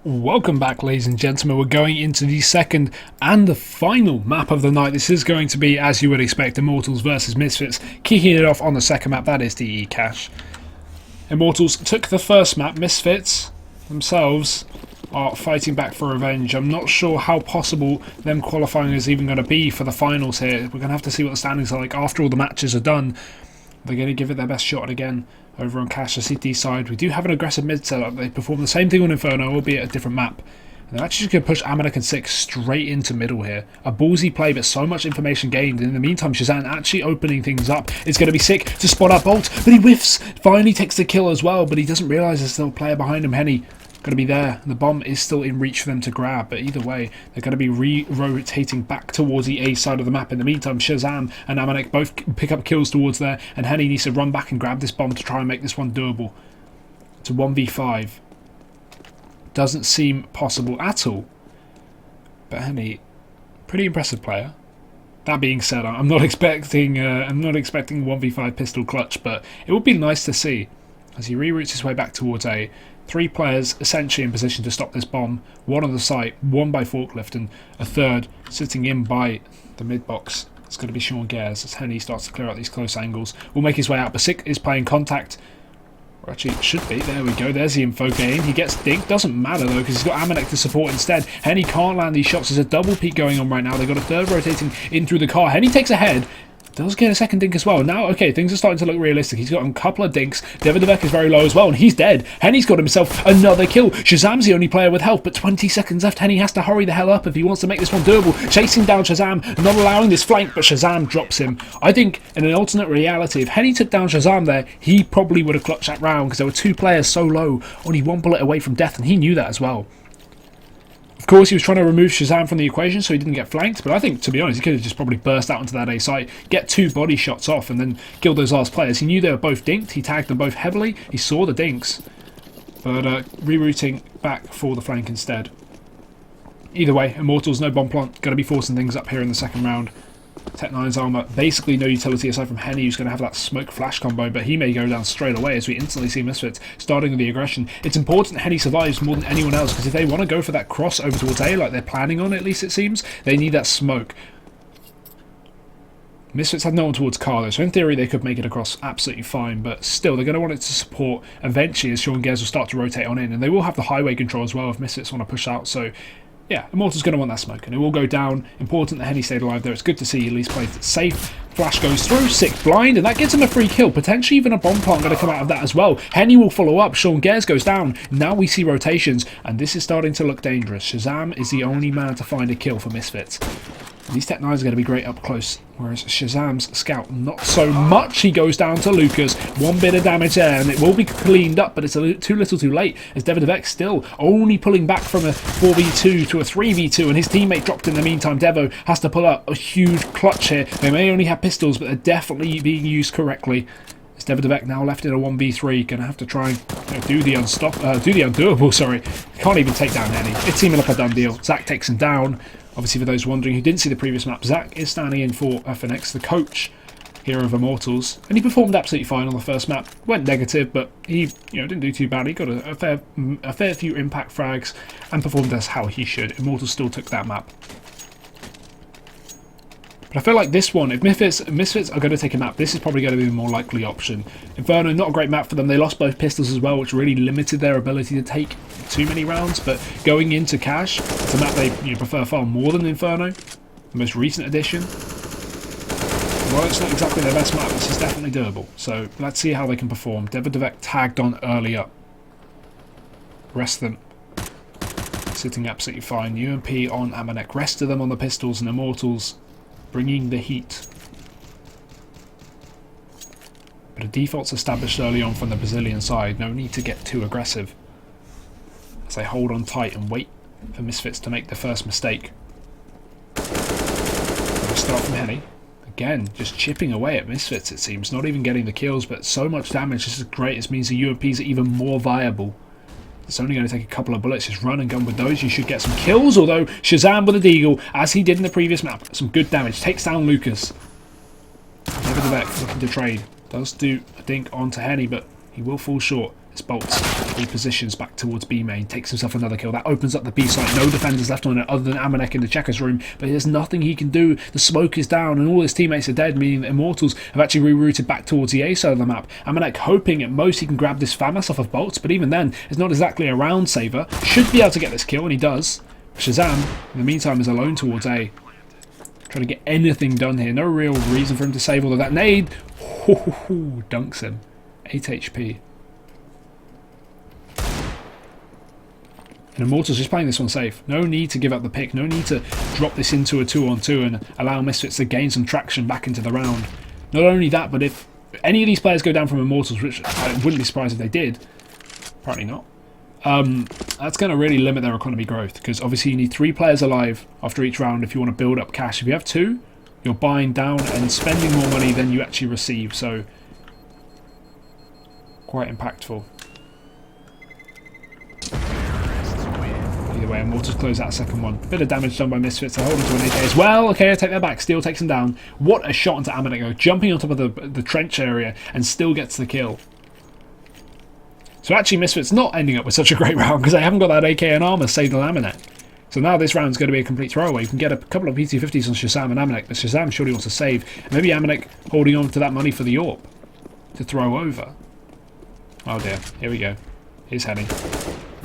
Welcome back, ladies and gentlemen. We're going into the second and the final map of the night. This is going to be, as you would expect, Immortals versus Misfits. Kicking it off on the second map, that is the E-Cache. Immortals took the first map. Misfits themselves are fighting back for revenge. I'm not sure how possible them qualifying is even going to be for the finals here. We're going to have to see what the standings are like after all the matches are done. They're going to give it their best shot again over on Cache City side. We do have an aggressive mid setup. They perform the same thing on Inferno, albeit a different map. And they're actually just going to push Amanek and Six straight into middle here. A ballsy play, but so much information gained. In the meantime, Shazam actually opening things up. It's going to be Sick to spot out Bolt, but he whiffs. Finally takes the kill as well, but he doesn't realise there's still a player behind him. Henny going to be there, and the bomb is still in reach for them to grab, but either way they're going to be rotating back towards the A side of the map. In the meantime, Shazam and Amanek both pick up kills towards there, and Henny needs to run back and grab this bomb to try and make this one doable. It's a 1v5. Doesn't seem possible at all, but Henny, pretty impressive player. That being said, I'm not expecting 1v5 pistol clutch, but it would be nice to see as he reroutes his way back towards A. 3 players essentially in position to stop this bomb. 1 on the site, 1 by forklift, and a 3rd sitting in by the mid box. It's going to be Sean Gares as Henny starts to clear out these close angles. Will make his way out, but Sick is playing contact. Or actually, it should be. There we go. There's the info gain. He gets dinked. Doesn't matter though, because he's got Amanek to support instead. Henny can't land these shots. There's a double peek going on right now. They've got a 3rd rotating in through the car. Henny takes a head. Does get a 2nd dink as well. Now, okay, things are starting to look realistic. He's got a couple of dinks. David is very low as well, and he's dead. Henny's got himself another kill. Shazam's the only player with health, but 20 seconds left. Henny has to hurry the hell up if he wants to make this one doable. Chasing down Shazam, not allowing this flank, but Shazam drops him. I think, in an alternate reality, if Henny took down Shazam there, he probably would have clutched that round, because there were 2 players so low, only 1 bullet away from death, and he knew that as well. Of course, he was trying to remove Shazam from the equation so he didn't get flanked, but I think, to be honest, he could have just probably burst out into that A site, get 2 body shots off, and then kill those last players. He knew they were both dinked, he tagged them both heavily, he saw the dinks, but rerouting back for the flank instead. Either way, Immortals, no bomb plant, going to be forcing things up here in the second round. Tech9's armour, basically no utility aside from Henny, who's going to have that smoke flash combo, but he may go down straight away as we instantly see Misfits starting with the aggression. It's important Henny survives more than anyone else, because if they want to go for that cross over towards A, like they're planning on, at least it seems, they need that smoke. Misfits have no one towards car though, so in theory they could make it across absolutely fine, but still they're going to want it to support eventually as Sean Gares will start to rotate on in, and they will have the highway control as well if Misfits want to push out, so yeah, Immortal's going to want that smoke, and it will go down. Important that Henny stayed alive there. It's good to see he at least played it safe. Flash goes through, Sick blind, and that gets him a free kill. Potentially even a bomb plant going to come out of that as well. Henny will follow up. Sean Gares goes down. Now we see rotations, and this is starting to look dangerous. Shazam is the only man to find a kill for Misfits. These Tech 9s are going to be great up close, whereas Shazam's scout not so much. He goes down to Lucas. 1 bit of damage there, and it will be cleaned up, but it's too little too late, as David still only pulling back from a 4v2 to a 3v2, and his teammate dropped in the meantime. Devo has to pull up a huge clutch here. They may only have pistols, but they're definitely being used correctly. As David now left in a 1v3, going to have to try and do the undoable, sorry. Can't even take down Henny. It's seeming like a done deal. Zach takes him down. Obviously, for those wondering who didn't see the previous map, Zach is standing in for FNX, the coach here of Immortals, and he performed absolutely fine on the first map. Went negative, but he didn't do too bad. He got a fair few impact frags and performed as how he should. Immortals still took that map. But I feel like this one, if Misfits are going to take a map, this is probably going to be the more likely option. Inferno, not a great map for them. They lost both pistols as well, which really limited their ability to take too many rounds. But going into Cache, it's a map they prefer far more than Inferno, the most recent addition. While it's not exactly their best map, this is definitely doable. So let's see how they can perform. David tagged on early up. Rest of them sitting absolutely fine. UMP on Amanek. Rest of them on the pistols, and Immortals bringing the heat. But a default's established early on from the Brazilian side. No need to get too aggressive, as they hold on tight and wait for Misfits to make the first mistake. Start from Henny. Again, just chipping away at Misfits, it seems. Not even getting the kills, but so much damage. This is great. This means the UMPs are even more viable. It's only going to take a couple of bullets. Just run and gun with those. You should get some kills, although Shazam with a deagle, as he did in the previous map. Some good damage. Takes down Lucas. David looking to trade. Does do a dink onto Henny, but he will fall short. It's Bolts. repositions back towards B main, takes himself another kill. That opens up the B site. No defenders left on it other than Amanek in the checkers room, but there's nothing he can do. The smoke is down and all his teammates are dead, meaning that Immortals have actually rerouted back towards the A side of the map. Amanek hoping at most he can grab this FAMAS off of bolts, but even then, it's not exactly a round saver. Should be able to get this kill, and he does. Shazam, in the meantime, is alone towards A. Trying to get anything done here. No real reason for him to save, although that nade dunks him. 8 HP. And Immortals just playing this one safe. No need to give up the pick. No need to drop this into a 2-on-2 and allow Misfits to gain some traction back into the round. Not only that, but if any of these players go down from Immortals, which I wouldn't be surprised if they did, probably not, that's going to really limit their economy growth, because obviously you need 3 players alive after each round if you want to build up cash. If you have 2, you're buying down and spending more money than you actually receive, so quite impactful. Either way, Immortals close that second one. Bit of damage done by Misfits. They're holding to an AK as well. Okay, I take that back. Steel takes him down. What a shot onto Amanek, jumping on top of the trench area and still gets the kill. So actually Misfits not ending up with such a great round because they haven't got that AK and armor saved on Amanek. So now this round's going to be a complete throwaway. You can get a couple of PT50s on Shazam and Amanek, but Shazam surely wants to save. And maybe Amanek holding on to that money for the AWP to throw over. Oh dear, here we go. Here's Henny.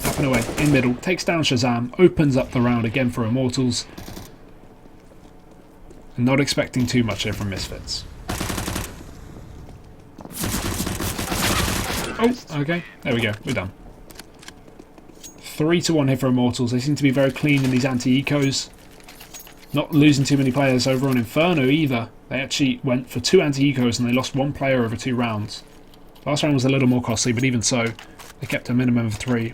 Up and away, in middle, takes down Shazam, opens up the round again for Immortals. And not expecting too much here from Misfits. Oh, okay, there we go, we're done. 3-1 here for Immortals. They seem to be very clean in these anti-ecos. Not losing too many players over on Inferno either. They actually went for 2 anti-ecos and they lost 1 player over 2 rounds. Last round was a little more costly, but even so, they kept a minimum of 3.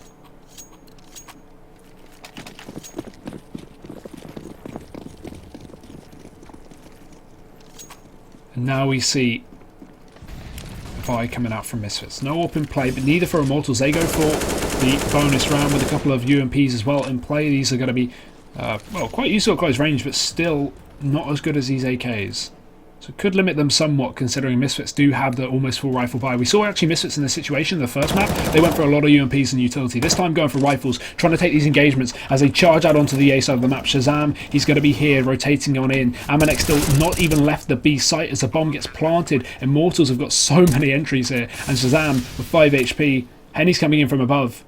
And now we see Vi coming out from Misfits. No AWP in play, but neither for Immortals. They go for the bonus round with a couple of UMPs as well in play. These are going to be, well, quite useful at close range, but still not as good as these AKs. So it could limit them somewhat, considering Misfits do have the almost full rifle buy. We saw actually Misfits in this situation in the first map. They went for a lot of UMPs and utility. This time going for rifles, trying to take these engagements as they charge out onto the A side of the map. Shazam, he's going to be here, rotating on in. Amanek still not even left the B site as the bomb gets planted. Immortals have got so many entries here. And Shazam with 5 HP. Henny's coming in from above.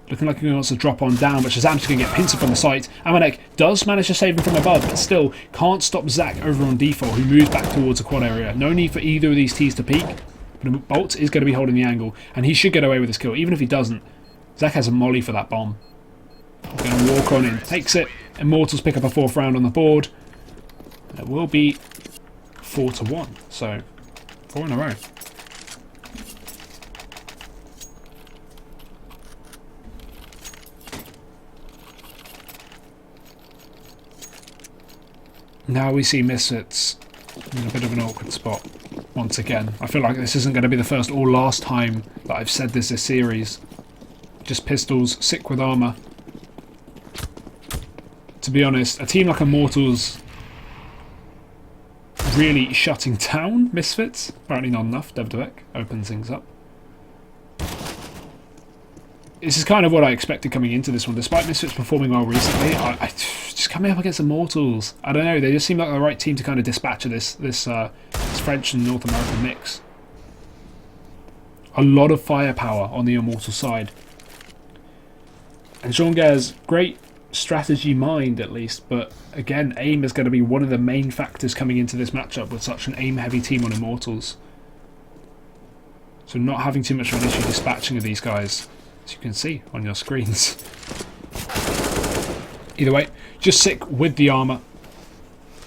Looking like he wants to drop on down, but Shazam's going to get pincered from the site. Amanek does manage to save him from above, but still can't stop Zach over on default, who moves back towards the quad area. No need for either of these T's to peek, but Bolt is going to be holding the angle, and he should get away with this kill. Even if he doesn't, Zach has a molly for that bomb. Going to walk on in, takes it. Immortals pick up a 4th round on the board. It will be 4-1, so 4 in a row. Now we see Misfits in a bit of an awkward spot once again. I feel like this isn't going to be the first or last time that I've said this series. Just pistols, sick with armour. To be honest, a team like Immortals really shutting down Misfits. Apparently not enough. Devdevek opens things up. This is kind of what I expected coming into this one. Despite Misfits performing well recently, I just coming up against Immortals, I don't know, they just seem like the right team to kind of dispatch of this French and North American mix. A lot of firepower on the Immortal side. And Jean Guerre's great strategy mind, at least, but again, aim is going to be one of the main factors coming into this matchup with such an aim-heavy team on Immortals. So not having too much of an issue dispatching of these guys, as you can see on your screens. Either way, just sick with the armour.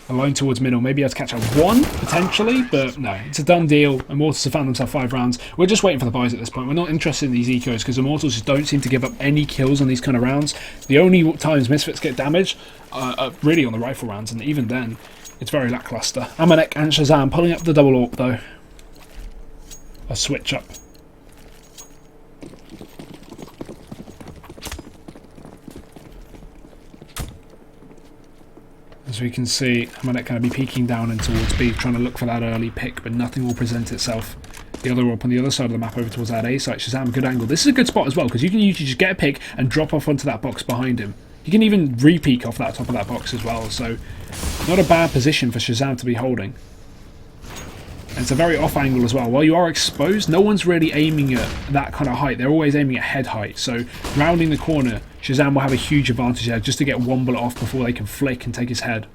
Alone towards middle. Maybe able to catch out 1, potentially, but no, it's a done deal. Immortals have found themselves 5 rounds. We're just waiting for the buys at this point. We're not interested in these ecos because Immortals just don't seem to give up any kills on these kind of rounds. The only times Misfits get damage are really on the rifle rounds, and even then, it's very lackluster. Amanek and Shazam pulling up the double AWP though. A switch up. As we can see, Amanek going to be peeking down in towards B, trying to look for that early pick, but nothing will present itself. the other up on the other side of the map over towards that A site. Shazam, good angle. This is a good spot as well, because you can usually just get a pick and drop off onto that box behind him. You can even re-peek off that top of that box as well, so not a bad position for Shazam to be holding. And it's a very off angle as well. While you are exposed, no one's really aiming at that kind of height. They're always aiming at head height, so rounding the corner, Shazam will have a huge advantage there just to get one bullet off before they can flick and take his head.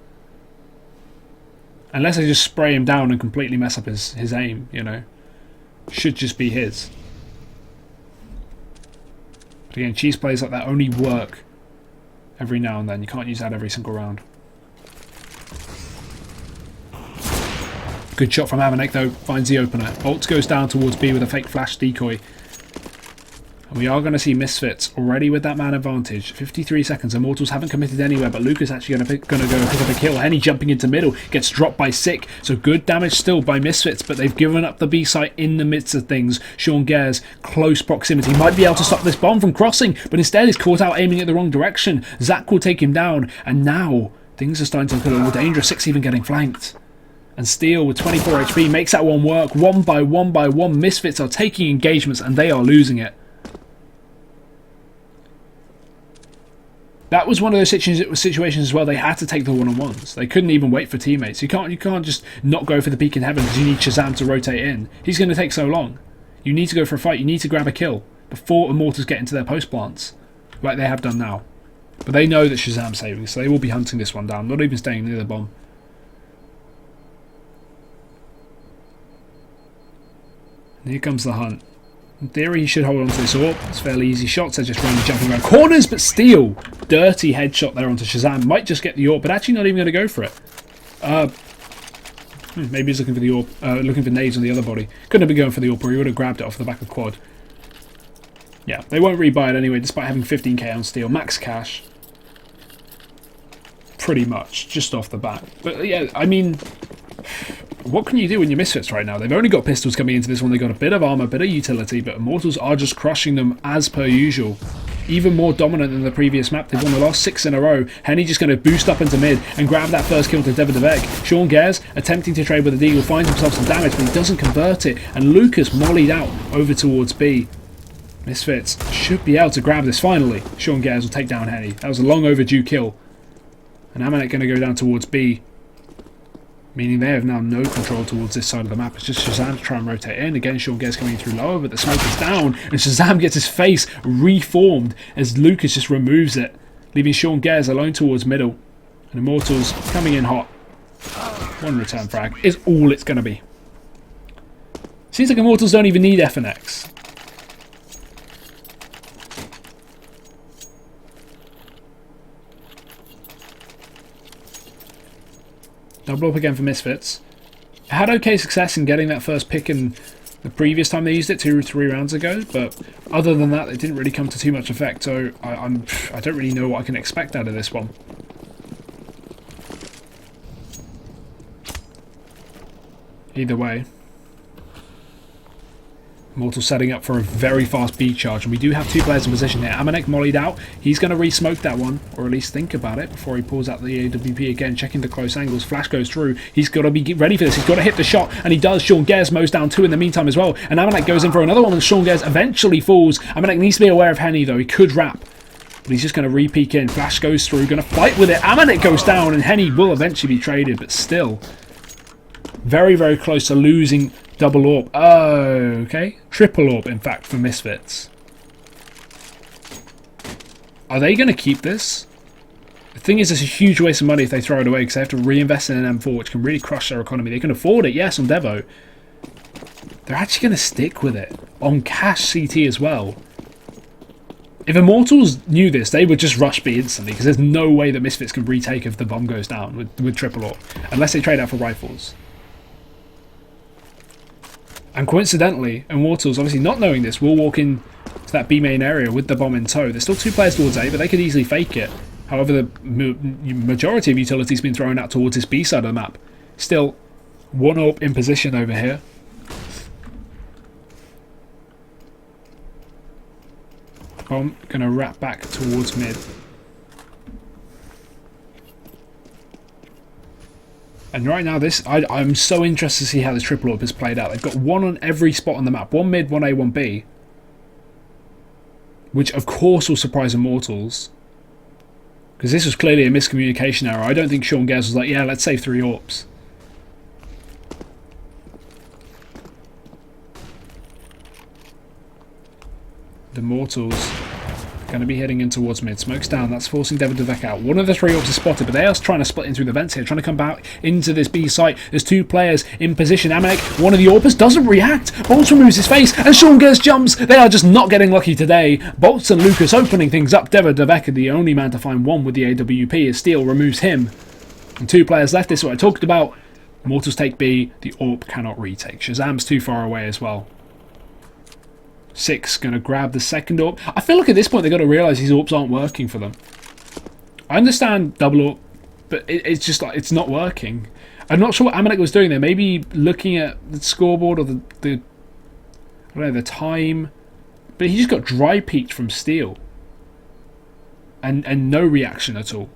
Unless they just spray him down and completely mess up his aim, you know. Should just be his. But again, cheese plays like that only work every now and then. You can't use that every single round. Good shot from Amanek though, finds the opener. Bolts goes down towards B with a fake flash decoy. And we are going to see Misfits already with that man advantage. 53 seconds. Immortals haven't committed anywhere, but Lucas actually going to go pick up a kill. Henny jumping into middle, gets dropped by Sick. So good damage still by Misfits, but they've given up the B site in the midst of things. Sean Gares, close proximity, might be able to stop this bomb from crossing, but instead he's caught out aiming at the wrong direction. Zach will take him down, and now things are starting to look a little dangerous. Sick's even getting flanked. And Steel with 24 HP makes that one work. One by one, Misfits are taking engagements, and they are losing it. That was one of those situations as well. They had to take the one-on-ones. They couldn't even wait for teammates. You can't just not go for the peek in heaven because you need Shazam to rotate in. He's going to take so long. You need to go for a fight. You need to grab a kill before Immortals get into their post plants, like they have done now. But they know that Shazam's saving, so they will be hunting this one down. Not even staying near the bomb. And here comes the hunt. In theory, he should hold on to this AWP. It's fairly easy shots. They're just running, jumping around corners, but Steel, dirty headshot there onto Shazam. Might just get the AWP, but actually not even going to go for it. Maybe he's looking for the AWP, looking for nades on the other body. Couldn't have been going for the AWP, or he would have grabbed it off the back of quad. Yeah, they won't rebuy it anyway, despite having 15k on Steel. Max cash. Pretty much, just off the bat. But yeah, I mean, what can you do when you're Misfits right now? They've only got pistols coming into this one. They've got a bit of armor, a bit of utility, but Immortals are just crushing them as per usual. Even more dominant than the previous map. They've won the last 6 in a row. Henny just going to boost up into mid and grab that first kill to Devon Devek. Sean Gares attempting to trade with the Deagle, finds himself some damage, but he doesn't convert it. And Lucas mollied out over towards B. Misfits should be able to grab this finally. Sean Gares will take down Henny. That was a long overdue kill. And Amanek going to go down towards B, meaning they have now no control towards this side of the map. It's just Shazam to try and rotate in. Again, Sean Gares coming through lower, but the smoke is down, and Shazam gets his face reformed as Lucas just removes it, leaving Sean Gares alone towards middle. And Immortals coming in hot. One return frag is all it's going to be. Seems like Immortals don't even need FNX. Double up again for Misfits. Had okay success in getting that first pick in the previous time they used it 2 or 3 rounds ago, but other than that, it didn't really come to too much effect. So I don't really know what I can expect out of this one. Either way, Immortal setting up for a very fast B charge, and we do have 2 players in position here. Amanek mollied out. He's going to re-smoke that one, or at least think about it before he pulls out the AWP again, checking the close angles. Flash goes through. He's got to be ready for this. He's got to hit the shot, and he does. Sean Gares mows down 2 in the meantime as well, and Amanek goes in for another one, and Sean Gares eventually falls. Amanek needs to be aware of Henny, though. He could wrap, but he's just going to re-peek in. Flash goes through, going to fight with it. Amanek goes down, and Henny will eventually be traded, but still very, very close to losing double AWP. Oh, okay. Triple AWP, in fact, for Misfits. Are they going to keep this? The thing is, it's a huge waste of money if they throw it away, because they have to reinvest in an M4, which can really crush their economy. They can afford it, yes, on Devo. They're actually going to stick with it. On cash CT as well. If Immortals knew this, they would just rush B instantly, because there's no way that Misfits can retake if the bomb goes down with triple AWP, unless they trade out for rifles. And coincidentally, Immortals, obviously not knowing this, will walk in to that B main area with the bomb in tow. There's still 2 players towards A, but they could easily fake it. However, the majority of utility has been thrown out towards this B side of the map. Still, 1 AWP in position over here. Bomb going to wrap back towards mid. And right now, I'm so interested to see how this triple AWP is played out. They've got one on every spot on the map. One mid, one A, one B. Which, of course, will surprise Immortals. Because this was clearly a miscommunication error. I don't think Sean Gers was like, yeah, let's save 3 AWPs. The Immortals going to be heading in towards mid. Smoke's down. That's forcing Devek out. One of the 3 AWPs is spotted, but they are trying to split in through the vents here, trying to come back into this B site. There's 2 players in position. Amanek, one of the AWPers, doesn't react. Bolts removes his face, and Sean Gers jumps. They are just not getting lucky today. Bolts and Lucas opening things up. Devek, the only man to find one with the AWP, as Steel removes him. And 2 players left. This is what I talked about. Immortals take B. The AWP cannot retake. Shazam's too far away as well. 6 going to grab the second AWP. I feel like at this point they've got to realise these AWPs aren't working for them. I understand double AWP, but it's just like, it's not working. I'm not sure what Amanek was doing there. Maybe looking at the scoreboard or the I don't know, the time. But he just got dry peeked from Steel. And no reaction at all.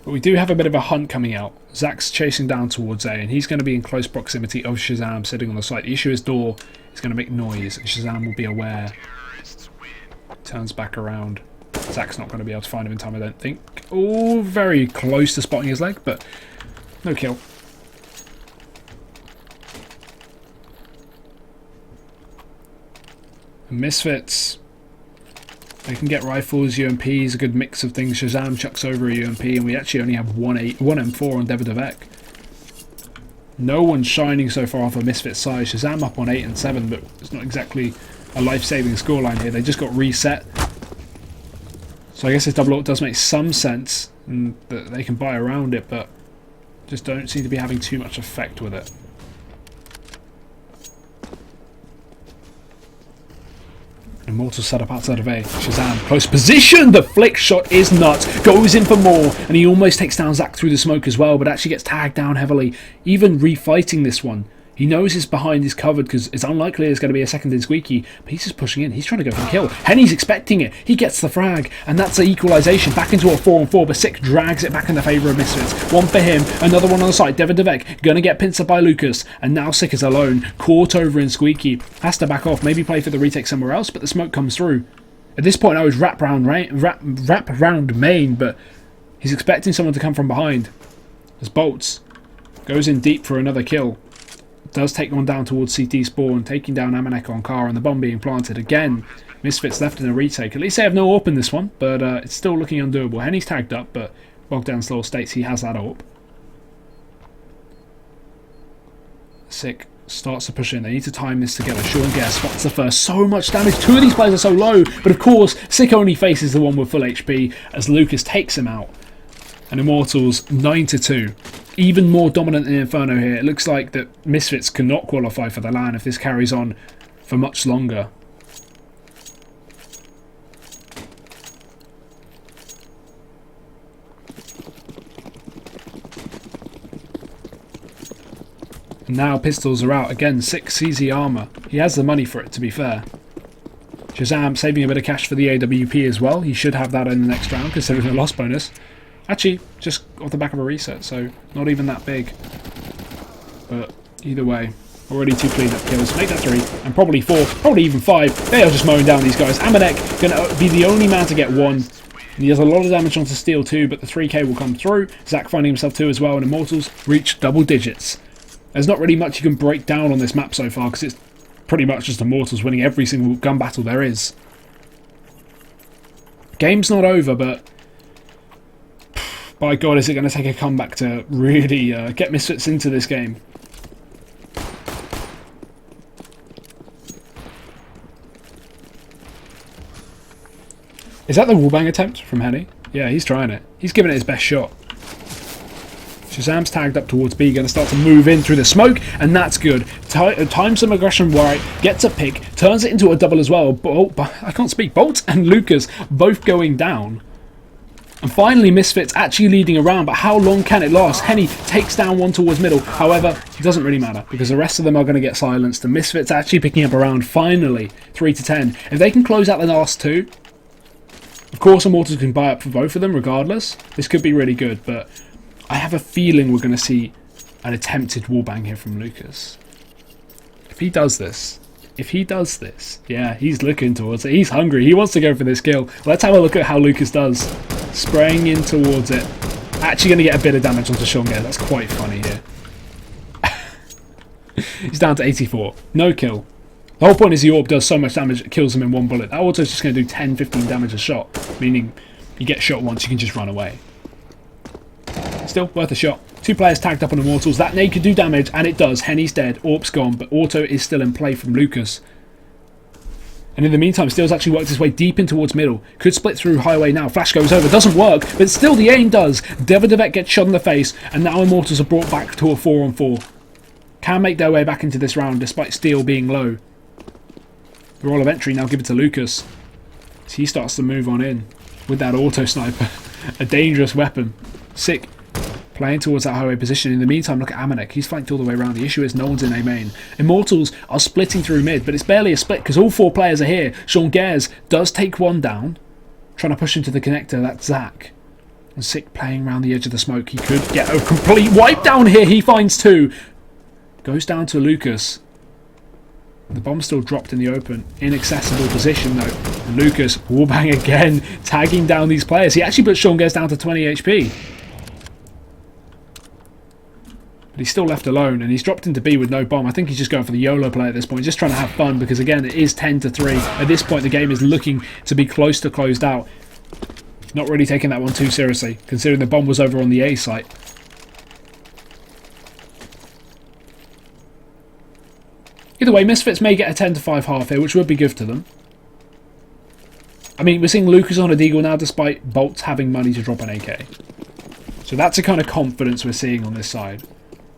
But we do have a bit of a hunt coming out. Zach's chasing down towards A, and he's going to be in close proximity of Shazam sitting on the site. The issue is door is going to make noise, and Shazam will be aware. Turns back around. Zach's not going to be able to find him in time, I don't think. Oh, very close to spotting his leg, but no kill. Misfits. They can get rifles, UMPs, a good mix of things. Shazam chucks over a UMP, and we actually only have one M4 on Devek. No one's shining so far off a Misfit side. Shazam up on 8 and 7, but it's not exactly a life-saving scoreline here. They just got reset. So I guess this double AWP does make some sense, and that they can buy around it, but just don't seem to be having too much effect with it. Immortal set up outside of A. Shazam, close position! The flick shot is nuts. Goes in for more, and he almost takes down Zach through the smoke as well, but actually gets tagged down heavily. Even refighting this one. He knows his behind is covered because it's unlikely there's going to be a second in Squeaky, but he's just pushing in. He's trying to go for the kill. Henny's expecting it. He gets the frag, and that's the equalisation back into a 4-on-4, but Sick drags it back in the favour of Misfits. One for him, another one on the side. Devek going to get pinched up by Lucas, and now Sick is alone. Caught over in Squeaky. Has to back off, maybe play for the retake somewhere else, but the smoke comes through. At this point I would wrap round main, but he's expecting someone to come from behind. As Bolts goes in deep for another kill. Does take one down towards CT spawn, taking down Amanek on car, and the bomb being planted again. Misfits left in a retake. At least they have no AWP in this one, but it's still looking undoable. Henny's tagged up, but Bogdan still states he has that AWP. Sick starts to push in. They need to time this together. Sean Gers spots the first. So much damage. 2 of these players are so low, but of course, Sick only faces the one with full HP as Lucas takes him out. And Immortals 9-2. Even more dominant than Inferno here. It looks like that Misfits cannot qualify for the LAN if this carries on for much longer. And now pistols are out. Again, 6 CZ armour. He has the money for it, to be fair. Shazam saving a bit of cash for the AWP as well. He should have that in the next round, considering the loss bonus. Actually, just off the back of a reset, so not even that big. But either way, already 2 clean-up kills. Make that 3, and probably 4, probably even 5. They are just mowing down these guys. Amanek going to be the only man to get 1. And he does a lot of damage onto Steel too, but the 3k will come through. Zach finding himself 2 as well, and Immortals reach double digits. There's not really much you can break down on this map so far, because it's pretty much just Immortals winning every single gun battle there is. Game's not over, but by God, is it going to take a comeback to really get Misfits into this game? Is that the wallbang attempt from Henny? Yeah, he's trying it. He's giving it his best shot. Shazam's tagged up towards B, going to start to move in through the smoke, and that's good. Time some aggression right, gets a pick, turns it into a double as well. I can't speak. Bolt and Lucas both going down. And finally, Misfits actually leading around, but how long can it last? Henny takes down one towards middle. However, it doesn't really matter, because the rest of them are going to get silenced. And Misfits actually picking up around, finally, 3-10. If they can close out the last 2, Of course, Immortals can buy up for both of them regardless. This could be really good, but I have a feeling we're going to see an attempted wallbang here from Lucas. If he does this, yeah, he's looking towards it. He's hungry. He wants to go for this kill. Let's have a look at how Lucas does. Spraying in towards it. Actually going to get a bit of damage onto Sean Gale. That's quite funny here. He's down to 84. No kill. The whole point is the orb does so much damage it kills him in one bullet. That auto's just going to do 10-15 damage a shot. Meaning you get shot once, you can just run away. Still worth a shot. 2 players tagged up on Immortals. That nade could do damage, and it does. Henny's dead. Orb's gone, but auto is still in play from Lucas. And in the meantime, Steele's actually worked his way deep in towards middle. Could split through highway now. Flash goes over. Doesn't work, but still the aim does. Devek gets shot in the face, and now Immortals are brought back to a 4-on-4. Can make their way back into this round, despite Steele being low. The roll of entry now give it to Lucas. So he starts to move on in with that auto sniper. A dangerous weapon. Sick. Playing towards that highway position. In the meantime, look at Amanek. He's flanked all the way around. The issue is no one's in A main. Immortals are splitting through mid, but it's barely a split because all 4 players are here. Sean Gares does take one down. Trying to push him to the connector. That's Zach. And Sick playing around the edge of the smoke. He could get a complete wipe down here. He finds 2. Goes down to Lucas. The bomb's still dropped in the open. Inaccessible position though. And Lucas, wallbang again, tagging down these players. He actually puts Sean Gares down to 20 HP. But he's still left alone, and he's dropped into B with no bomb. I think he's just going for the YOLO play at this point, just trying to have fun, because again, it is 10-3. At this point, the game is looking to be close to closed out. Not really taking that one too seriously, considering the bomb was over on the A site. Either way, Misfits may get a 10-5 half here, which would be good to them. I mean, we're seeing Lucas on a deagle now, despite Bolts having money to drop an AK. So that's the kind of confidence we're seeing on this side.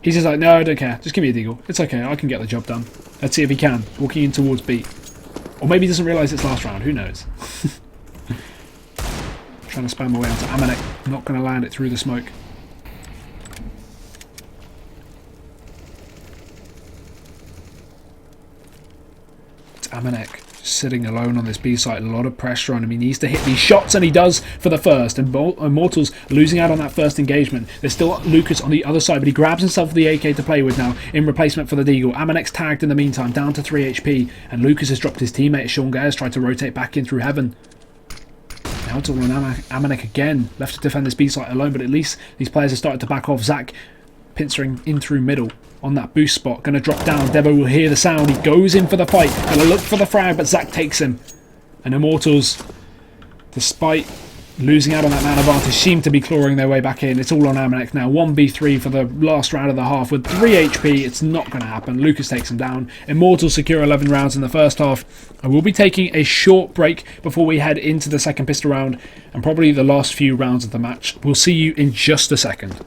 He's just like, no, I don't care. Just give me a deagle. It's okay, I can get the job done. Let's see if he can. Walking in towards B. Or maybe he doesn't realise it's last round. Who knows? Trying to spam my way onto Amanek. Not going to land it through the smoke. Amanek sitting alone on this B site. A lot of pressure on him. He needs to hit these shots, and he does for the first. And Immortals losing out on that first engagement. There's still Lucas on the other side, but he grabs himself the AK to play with now in replacement for the deagle. Amanek's tagged in the meantime, down to 3 HP, and Lucas has dropped his teammate. Sean Gares tried to rotate back in through heaven. Now it's all on Amanek again. Left to defend this B site alone, but at least these players have started to back off. Zach pincering in through middle on that boost spot. Going to drop down. Devo will hear the sound. He goes in for the fight. Going to look for the frag, but Zach takes him. And Immortals, despite losing out on that man advantage, seem to be clawing their way back in. It's all on Amanek now. 1v3 for the last round of the half with 3 HP. It's not going to happen. Lucas takes him down. Immortals secure 11 rounds in the first half. I will be taking a short break before we head into the second pistol round and probably the last few rounds of the match. We'll see you in just a second.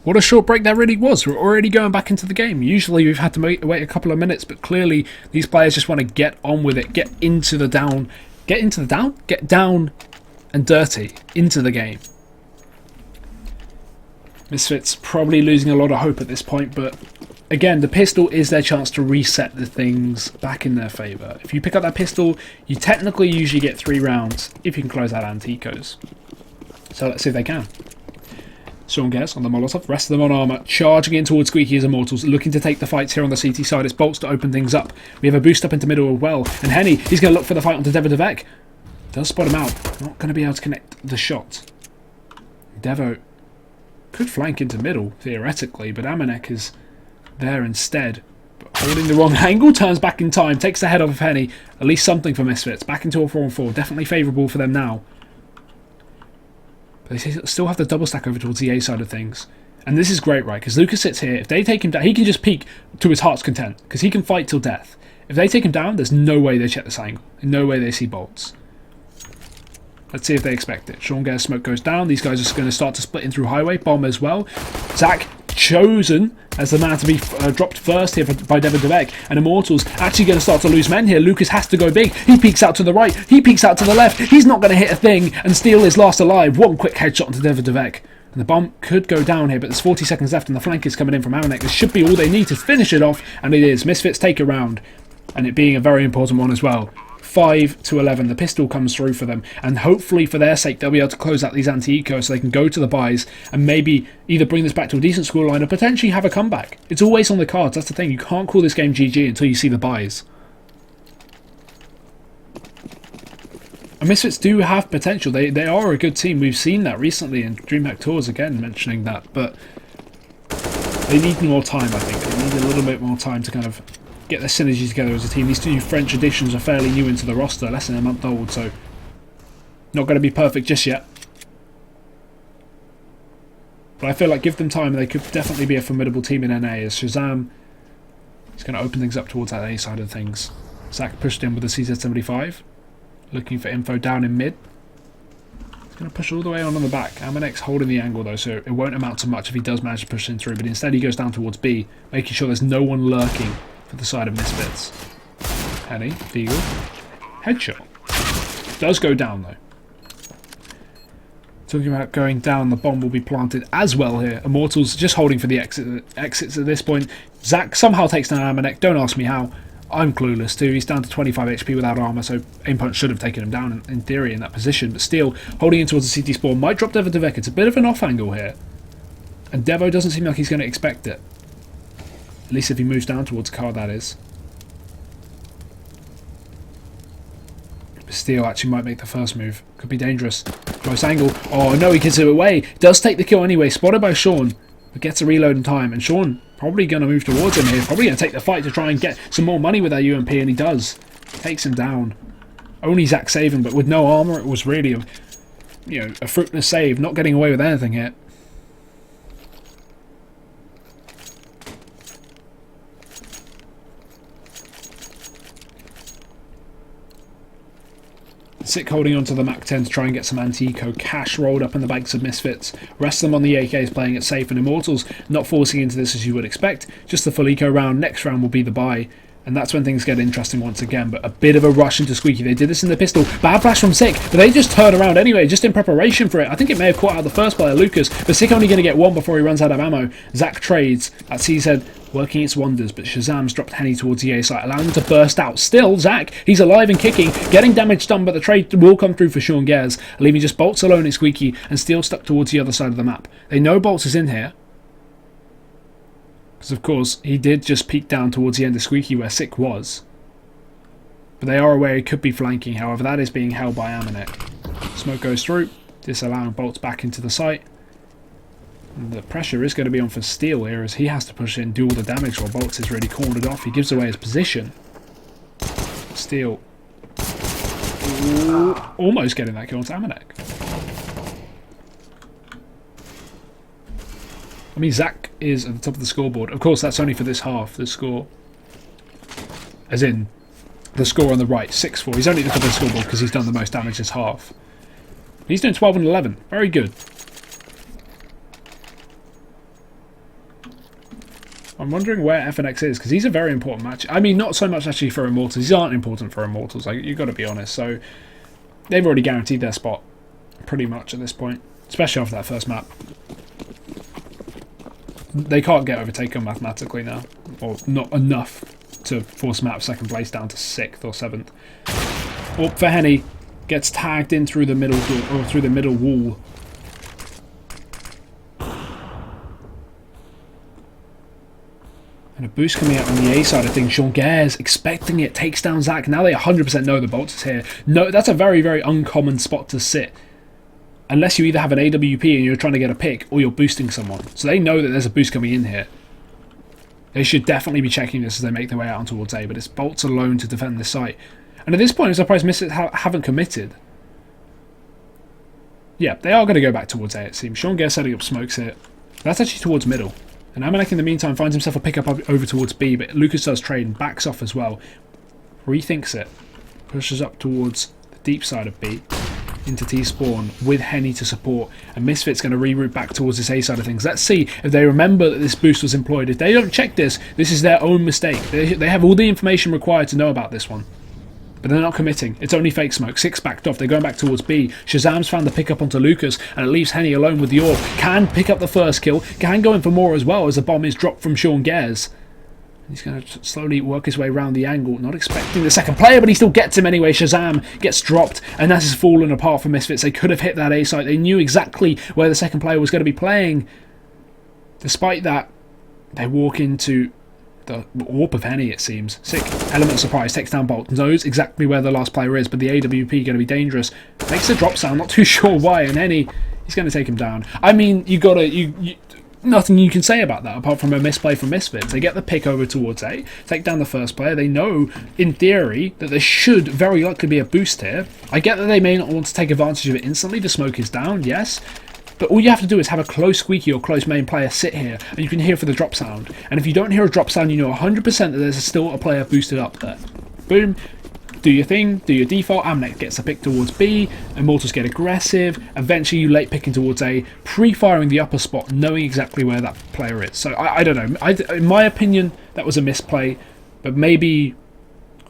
What a short break that really was. We're already going back into the game. Usually we've had to wait a couple of minutes, but clearly these players just want to get on with it. Get down and dirty into the game. Misfits probably losing a lot of hope at this point, but again, the pistol is their chance to reset the things back in their favour. If you pick up that pistol, you technically usually get 3 rounds if you can close out Anticos. So let's see if they can. Sean Gares on the Molotov, rest of them on armour, charging in towards Squeaky's Immortals, looking to take the fights here on the CT side. It's Bolts to open things up. We have a boost up into middle as well, and Henny, he's going to look for the fight onto Devek. Does spot him out, not going to be able to connect the shot. Devo could flank into middle, theoretically, but Amanek is there instead. But holding the wrong angle, turns back in time, takes the head off of Henny. At least something for Misfits, back into a 4-on-4, definitely favourable for them now. But they still have the double stack over towards the A side of things. And this is great, right? Because Lucas sits here. If they take him down, he can just peek to his heart's content. Because he can fight till death. If they take him down, there's no way they check this angle. No way they see Bolts. Let's see if they expect it. Sean Gare's smoke goes down. These guys are going to start to split in through highway. Bomb as well. Zach chosen as the man to be dropped first here by Devon Devek. And Immortals actually going to start to lose men here. Lucas has to go big. He peeks out to the right. He peeks out to the left. He's not going to hit a thing. And Steele is last alive. One quick headshot onto Devon Devek. And the bomb could go down here, but there's 40 seconds left and the flank is coming in from Amanek. This should be all they need to finish it off. And it is. Misfits take a round. And it being a very important one as well. 5-11. The pistol comes through for them, and hopefully for their sake they'll be able to close out these anti-eco so they can go to the buys and maybe either bring this back to a decent scoreline or potentially have a comeback. It's always on the cards. That's the thing. You can't call this game GG until you see the buys. And Misfits do have potential. They are a good team. We've seen that recently in DreamHack Tours again, mentioning that, but they need more time. I think they need a little bit more time to kind of get their synergy together as a team. These two French additions are fairly new into the roster, less than a month old, so not going to be perfect just yet. But I feel like give them time and they could definitely be a formidable team in NA, as Shazam is going to open things up towards that A side of things. Zach pushed in with the CZ-75, looking for info down in mid. He's going to push all the way on the back. Amanek's holding the angle though, so it won't amount to much if he does manage to push in through, but instead he goes down towards B, making sure there's no one lurking for the side of Misfits. Henny, Deagle, headshot. Does go down though. Talking about going down, the bomb will be planted as well here. Immortals just holding for the exits at this point. Zach somehow takes down Amanek. Don't ask me how. I'm clueless too. He's down to 25 HP without armor, so aim punch should have taken him down in theory in that position. But still, holding in towards the CT spawn might drop Devo Devek. It's a bit of an off angle here, and Devo doesn't seem like he's going to expect it. At least if he moves down towards the car, that is. Steele actually might make the first move. Could be dangerous. Close angle. Oh no, he gets it away. Does take the kill anyway. Spotted by Sean. But gets a reload in time. And Sean probably going to move towards him here. Probably going to take the fight to try and get some more money with that UMP. And he does. Takes him down. Only Zach saving, but with no armor, it was really a fruitless save. Not getting away with anything here. Sick holding onto the Mac 10 to try and get some anti-eco cash rolled up in the banks of Misfits. Rest of them on the AKs playing it safe, and Immortals not forcing into this as you would expect. Just the full eco round. Next round will be the buy, and that's when things get interesting once again. But a bit of a rush into Squeaky. They did this in the pistol. Bad flash from Sick, but they just turn around anyway, just in preparation for it. I think it may have caught out the first player, Lucas, but Sick only going to get one before he runs out of ammo. Zach trades at CZ, working its wonders, but Shazam's dropped Henny towards the A site, allowing him to burst out. Still, Zach, he's alive and kicking, getting damage done, but the trade will come through for Sean Gares, leaving just Bolts alone in Squeaky and Steel stuck towards the other side of the map. They know Bolts is in here, because of course he did just peek down towards the end of Squeaky where Sick was. But they are aware he could be flanking, however that is being held by Amanek. Smoke goes through, disallowing Bolts back into the site. The pressure is going to be on for Steel here as he has to push in, do all the damage while Bolts is really cornered off. He gives away his position. Steel almost getting that kill onto Amanek. I mean, Zach is at the top of the scoreboard. Of course, that's only for this half, the score. As in, the score on the right, 6-4. He's only at the top of the scoreboard because he's done the most damage this half. He's doing 12 and 11. Very good. I'm wondering where FNX is, because he's a very important match. I mean, not so much actually for Immortals. These aren't important for Immortals, like, you've got to be honest. So, they've already guaranteed their spot, pretty much at this point. Especially after that first map. They can't get overtaken mathematically now. Or not enough to force map second place down to 6th or 7th. Up for Henny. Gets tagged in through the middle door, or through the middle wall. And a boost coming out on the A side of things. Sean Gares expecting it, takes down Zach. Now they 100% know the Bolts is here. No, that's a very, very uncommon spot to sit. Unless you either have an AWP and you're trying to get a pick, or you're boosting someone. So they know that there's a boost coming in here. They should definitely be checking this as they make their way out towards A, but it's Bolts alone to defend this site. And at this point, I'm surprised Misfits haven't committed. Yeah, they are going to go back towards A, it seems. Sean Gares setting up smokes here. That's actually towards middle. And Amanek in the meantime finds himself a pickup over towards B, but Lucas does trade and backs off as well. Rethinks it. Pushes up towards the deep side of B. into T-spawn with Henny to support, and Misfits going to reroute back towards this A side of things. Let's see if they remember that this boost was employed. If they don't check this, this is their own mistake. They have all the information required to know about this one. But they're not committing. It's only fake smoke. 6 backed off. They're going back towards B. Shazam's found the pickup onto Lucas, and it leaves Henny alone with the AWP. Can pick up the first kill. Can go in for more as well as the bomb is dropped from Sean Gares. He's going to slowly work his way around the angle. Not expecting the second player, but he still gets him anyway. Shazam gets dropped, and that has fallen apart for Misfits. They could have hit that A site. They knew exactly where the second player was going to be playing. Despite that, they walk into the AWP of Henny, it seems. Sick. Element of surprise. Takes down Bolt. Knows exactly where the last player is, but the AWP going to be dangerous. Makes a drop sound. Not too sure why, and Henny, he's going to take him down. I mean, you got to... Nothing you can say about that apart from a misplay from Misfits. They get the pick over towards A, take down the first player. They know, in theory, that there should very likely be a boost here. I get that they may not want to take advantage of it instantly. The smoke is down, yes. But all you have to do is have a close squeaky or close main player sit here, and you can hear for the drop sound. And if you don't hear a drop sound, you know 100% that there's still a player boosted up there. Boom. Do your thing, do your default. Amnek gets a pick towards B. Immortals get aggressive. Eventually you late picking towards A, pre-firing the upper spot, knowing exactly where that player is. So I don't know. In my opinion, that was a misplay. But maybe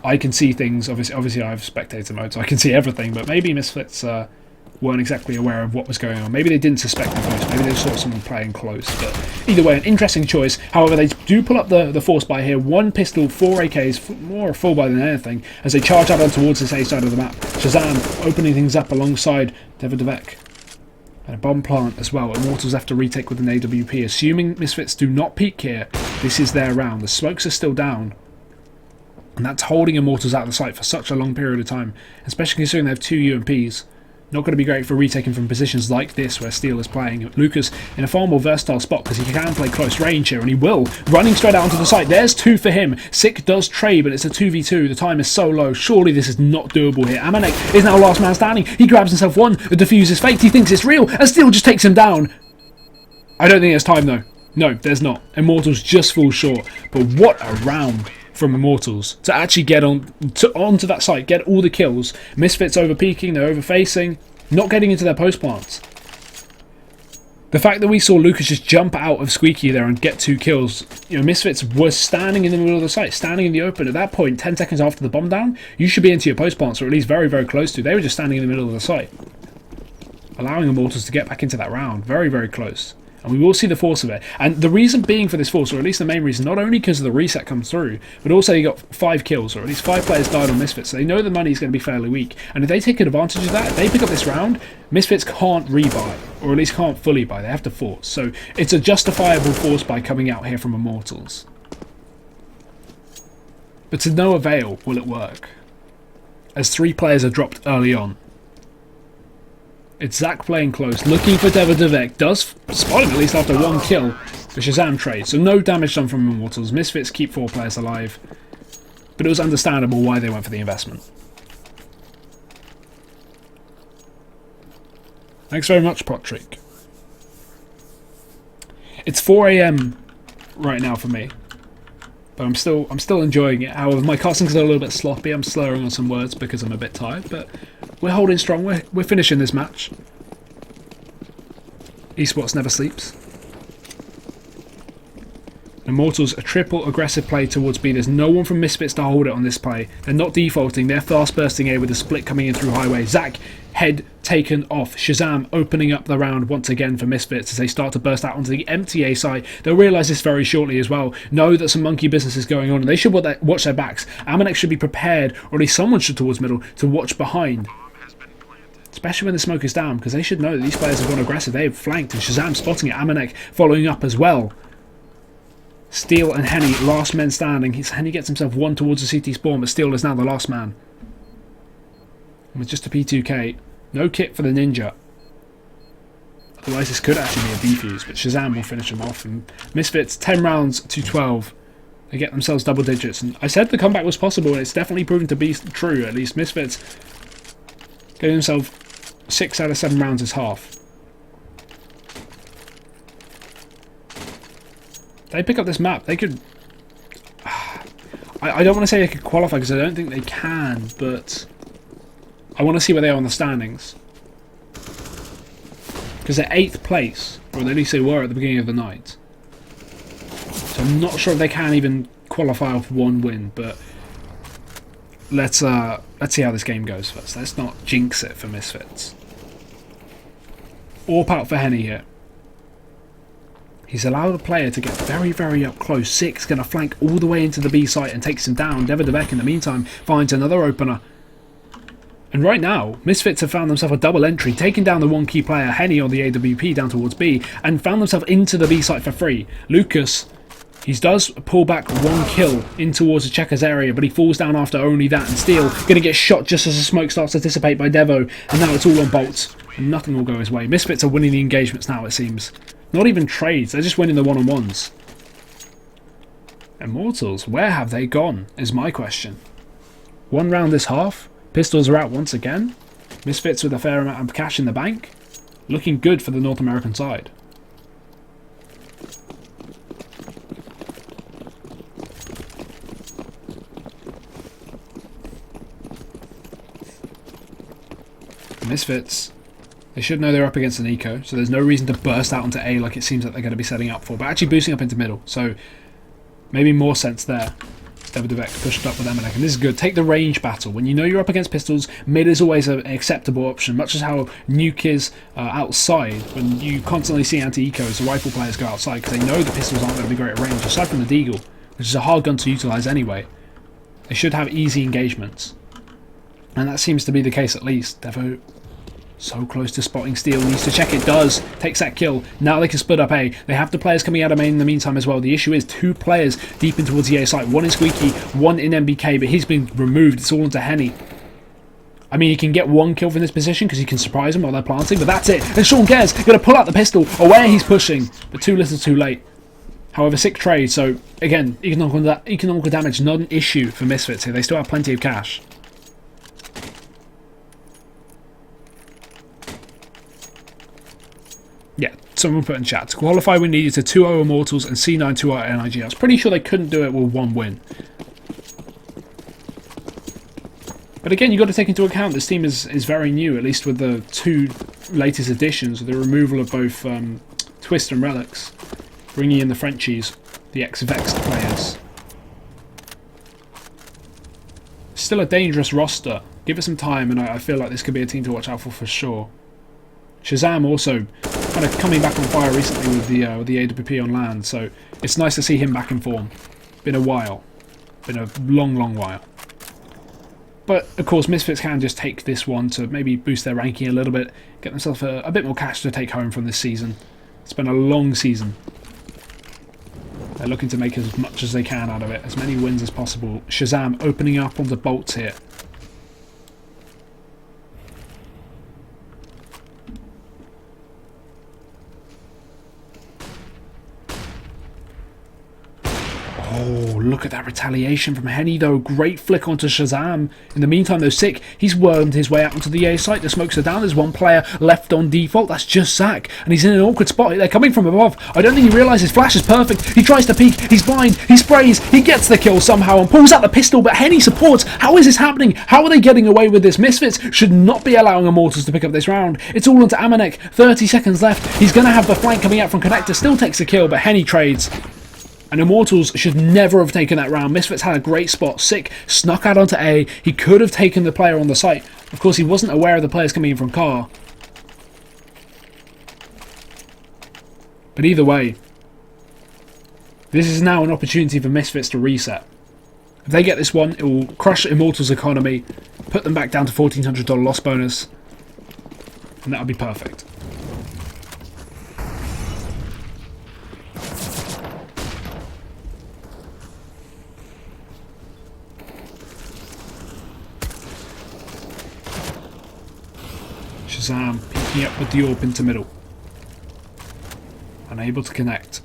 I can see things. Obviously I have spectator mode, so I can see everything. But maybe Misfits weren't exactly aware of what was going on. Maybe they didn't suspect the boost. Maybe they saw someone playing close. But either way, an interesting choice. However, they do pull up the force buy here. 1 pistol, 4 AKs, more a full buy than anything, as they charge out on towards this A side of the map. Shazam opening things up alongside Deverdevek. And a bomb plant as well. Immortals have to retake with an AWP. Assuming Misfits do not peek here, this is their round. The smokes are still down. And that's holding Immortals out of the sight for such a long period of time. Especially considering they have 2 UMPs. Not going to be great for retaking from positions like this where Steel is playing. Lucas in a far more versatile spot because he can play close range here, and he will. Running straight out onto the site. There's 2 for him. Sick does trade, but it's a 2v2. The time is so low. Surely this is not doable here. Amanek is now last man standing. He grabs himself 1. The defuse is faked. He thinks it's real, and Steel just takes him down. I don't think there's time though. No, there's not. Immortals just fall short. But what a round from Immortals to actually get onto that site, get all the kills. Misfits over peeking, they're over facing, not getting into their post plants. The fact that we saw Lucas just jump out of Squeaky there and get 2 kills, you know, Misfits were standing in the middle of the site, standing in the open. At that point, 10 seconds after the bomb down, you should be into your post plants, or at least very, very close to. They were just standing in the middle of the site, allowing Immortals to get back into that round. Very, very close. And we will see the force of it. And the reason being for this force, or at least the main reason, not only because the reset comes through, but also you got 5 kills, or at least 5 players died on Misfits, so they know the money is going to be fairly weak. And if they take advantage of that, if they pick up this round, Misfits can't rebuy, or at least can't fully buy. They have to force. So it's a justifiable force buy coming out here from Immortals. But to no avail will it work, as 3 players are dropped early on. It's Zach playing close, looking for Deverdevek. Does spot him at least after 1 kill. The Shazam trade, so no damage done from Immortals. Misfits keep 4 players alive, but it was understandable why they went for the investment. Thanks very much, Patrick. It's 4 AM right now for me, but I'm still enjoying it. However, my casting's a little bit sloppy. I'm slurring on some words because I'm a bit tired, but we're holding strong. We're finishing this match. Esports never sleeps. Immortals, a triple aggressive play towards B. There's no one from Misfits to hold it on this play. They're not defaulting. They're fast bursting A with a split coming in through highway. Zach, head taken off. Shazam opening up the round once again for Misfits as they start to burst out onto the empty A side. They'll realise this very shortly as well. Know that some monkey business is going on, and they should watch their backs. Amanek should be prepared, or at least someone should towards middle, to watch behind. Especially when the smoke is down, because they should know that these players have gone aggressive. They have flanked, and Shazam spotting it. Amanek following up as well. Steel and Henny, last men standing. Henny gets himself 1 towards the CT spawn, but Steel is now the last man. And with just a P2K, no kit for the Ninja. Otherwise this could actually be a defuse, but Shazam will finish him off. And Misfits, 10 rounds to 12. They get themselves double digits. And I said the comeback was possible, and it's definitely proven to be true. At least Misfits getting themselves 6 out of 7 rounds is half. They pick up this map, they could... I don't want to say they could qualify because I don't think they can, but I want to see where they are on the standings. because they're 8th place, or at least they were at the beginning of the night. So I'm not sure if they can even qualify off one win, but let's see how this game goes first. Let's not jinx it for Misfits. AWP out for Henny here. He's allowed a player to get very, very up close. Six going to flank all the way into the B site and takes him down. Deverdevek in the meantime finds another opener. And right now, Misfits have found themselves a double entry, taking down the one key player, Henny on the AWP down towards B, and found themselves into the B site for free. Lucas, he does pull back one kill in towards the checkers area, but he falls down after only that, and Steel going to get shot just as the smoke starts to dissipate by Devo, and now it's all on bolts, and nothing will go his way. Misfits are winning the engagements now, it seems. Not even trades, they're just winning the one-on-ones. Immortals, where have they gone, is my question. One round this half, Pistols are out once again. Misfits with a fair amount of cash in the bank. Looking good for the North American side. Misfits, they should know they're up against an eco, so there's no reason to burst out onto A like it seems that they're going to be setting up for, but actually boosting up into middle, so maybe more sense there. Deverdevek pushed up with Emanek, and this is good. Take the range battle. When you know you're up against pistols, mid is always an acceptable option, much as how nuke is outside. When you constantly see anti-ecos, the rifle players go outside because they know the pistols aren't going to be great at range, aside from the Deagle, which is a hard gun to utilise anyway. They should have easy engagements. And that seems to be the case at least. Devo, so close to spotting Steel, needs to check it, does, takes that kill. Now they can split up A. They have the players coming out of main in the meantime as well. The issue is 2 players deep in towards the A site. One in Squeaky, one in MBK, but he's been removed. It's all into Henny. I mean, he can get 1 kill from this position because he can surprise them while they're planting, but that's it. And Sean Gares going to pull out the pistol away he's pushing, but too little too late. However, 6 trades, so again, economical damage not an issue for Misfits here. They still have plenty of cash. Yeah, someone put in chat. To qualify, we needed to 2-0 Immortals and C9 2-0 NIG. I was pretty sure they couldn't do it with 1 win. But again, you've got to take into account this team is very new, at least with the 2 latest additions, with the removal of both Twist and Relics, bringing in the Frenchies, the ex-Vexed players. Still a dangerous roster. Give it some time, and I feel like this could be a team to watch out for sure. Shazam also kind of coming back on fire recently with the AWP on land, so it's nice to see him back in form. Been a while. Been a long, long while. But, of course, Misfits can just take this one to maybe boost their ranking a little bit, get themselves a bit more cash to take home from this season. It's been a long season. They're looking to make as much as they can out of it, as many wins as possible. Shazam opening up onto bolts here. Oh, look at that retaliation from Henny though. Great flick onto Shazam. In the meantime though, Sick, he's wormed his way out onto the A site. The smokes are down. There's 1 player left on default. That's just Zach. And he's in an awkward spot. They're coming from above. I don't think he realises Flash is perfect. He tries to peek. He's blind. He sprays. He gets the kill somehow and pulls out the pistol. But Henny supports. How is this happening? How are they getting away with this? Misfits should not be allowing Immortals to pick up this round. It's all onto Amanek. 30 seconds left. He's going to have the flank coming out from Connector. Still takes the kill, but Henny trades. And Immortals should never have taken that round. Misfits had a great spot. Sick snuck out onto A. He could have taken the player on the site. Of course, he wasn't aware of the players coming in from car. But either way, this is now an opportunity for Misfits to reset. If they get this one, it will crush Immortals' economy, put them back down to $1,400 loss bonus, and that would be perfect. Shazam peeking up with the AWP into middle. Unable to connect.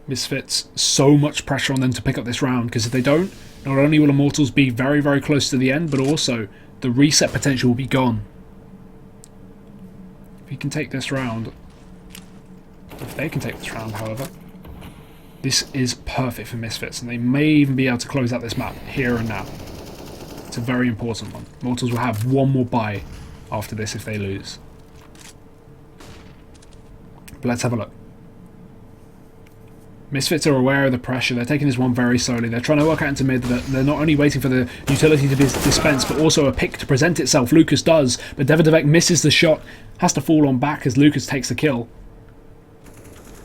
Misfits, so much pressure on them to pick up this round, because if they don't, not only will Immortals be very, very close to the end, but also the reset potential will be gone. If he can take this round, if they can take this round, however, this is perfect for Misfits, and they may even be able to close out this map here and now. It's a very important one. Immortals will have 1 more buy after this if they lose. But let's have a look. Misfits are aware of the pressure. They're taking this one very slowly. They're trying to work out into mid. They're not only waiting for the utility to be dispensed, but also a pick to present itself. Lucas does, but Deverdevek misses the shot. Has to fall on back as Lucas takes the kill.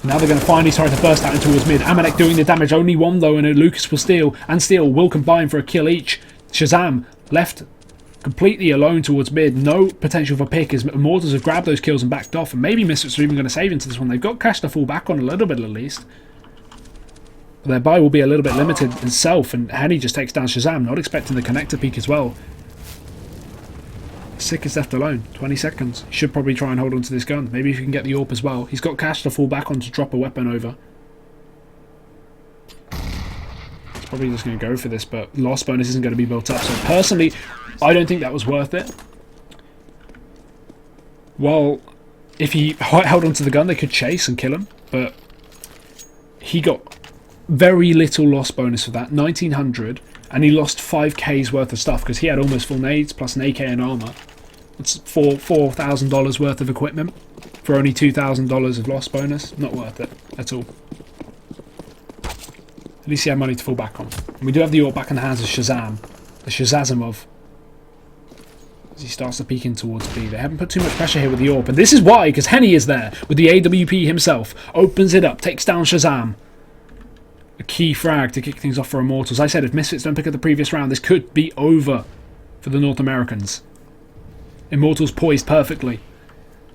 Now they're going to finally try to burst out in towards mid. Amanek doing the damage. Only one though, and Lucas will steal. And Steel will combine for a kill each. Shazam left completely alone towards mid. No potential for pick as Immortals have grabbed those kills and backed off. And maybe Misfits are even going to save into this one. They've got cash to fall back on a little bit at least. But their buy will be a little bit limited itself. And Henny just takes down Shazam. Not expecting the connector peek as well. Sick is left alone. 20 seconds. He should probably try and hold on to this gun. Maybe if he can get the AWP as well. He's got cash to fall back on to drop a weapon over. He's probably just going to go for this, but loss bonus isn't going to be built up. So personally, I don't think that was worth it. Well, if he held onto the gun, they could chase and kill him, but he got very little loss bonus for that. 1900, and he lost 5k's worth of stuff because he had almost full nades plus an AK and armor. It's $4,000 worth of equipment for only $2,000 of loss bonus. Not worth it at all. At least he had money to fall back on. And we do have the AWP back in the hands of Shazam. The Shazazimov. As he starts to peek in towards B. They haven't put too much pressure here with the AWP. And this is why, because Henny is there with the AWP himself. Opens it up, takes down Shazam. A key frag to kick things off for Immortals. I said if Misfits don't pick up the previous round, this could be over for the North Americans. Immortals poised perfectly.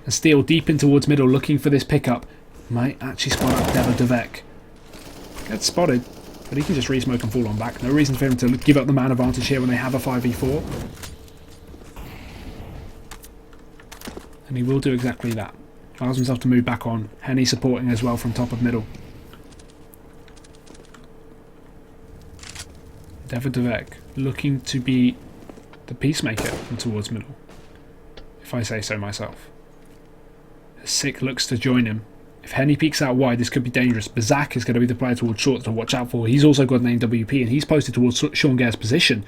And Steel deep in towards middle looking for this pickup. Might actually spot out Deverdevek. Gets spotted, but he can just re-smoke and fall on back. No reason for him to give up the man advantage here when they have a 5v4. And he will do exactly that. Allows himself to move back on. Henny supporting as well from top of middle. Deverdevek looking to be the peacemaker from towards middle, if I say so myself. Sick looks to join him. If Henny peeks out wide, this could be dangerous. But Zach is going to be the player towards short to watch out for. He's also got an AWP and he's posted towards Sean Gare's position.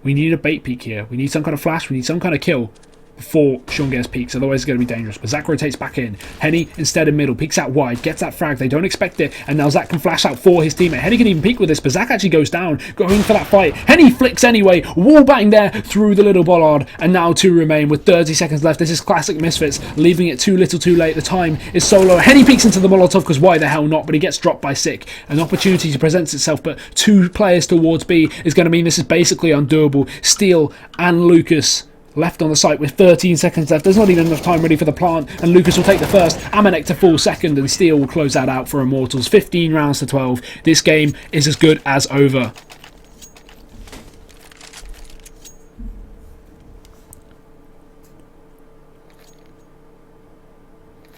We need a bait peek here. We need some kind of flash. We need some kind of kill before Sean Gares peeks, otherwise it's going to be dangerous. But Zach rotates back in. Henny instead in middle, peeks out wide, gets that frag. They don't expect it, and now Zach can flash out for his teammate. Henny can even peek with this, but Zach actually goes down, going for that fight. Henny flicks anyway, wall bang there through the little bollard, and now 2 remain with 30 seconds left. This is classic Misfits, leaving it too little too late. The time is so low. Henny peeks into the Molotov, because why the hell not, but he gets dropped by Sick. An opportunity presents itself, but 2 players towards B is going to mean this is basically undoable. Steel and Lucas left on the site with 13 seconds left. There's not even enough time ready for the plant, and Lucas will take the first. Amanek to fall second, and Steel will close that out for Immortals. 15 rounds to 12. This game is as good as over.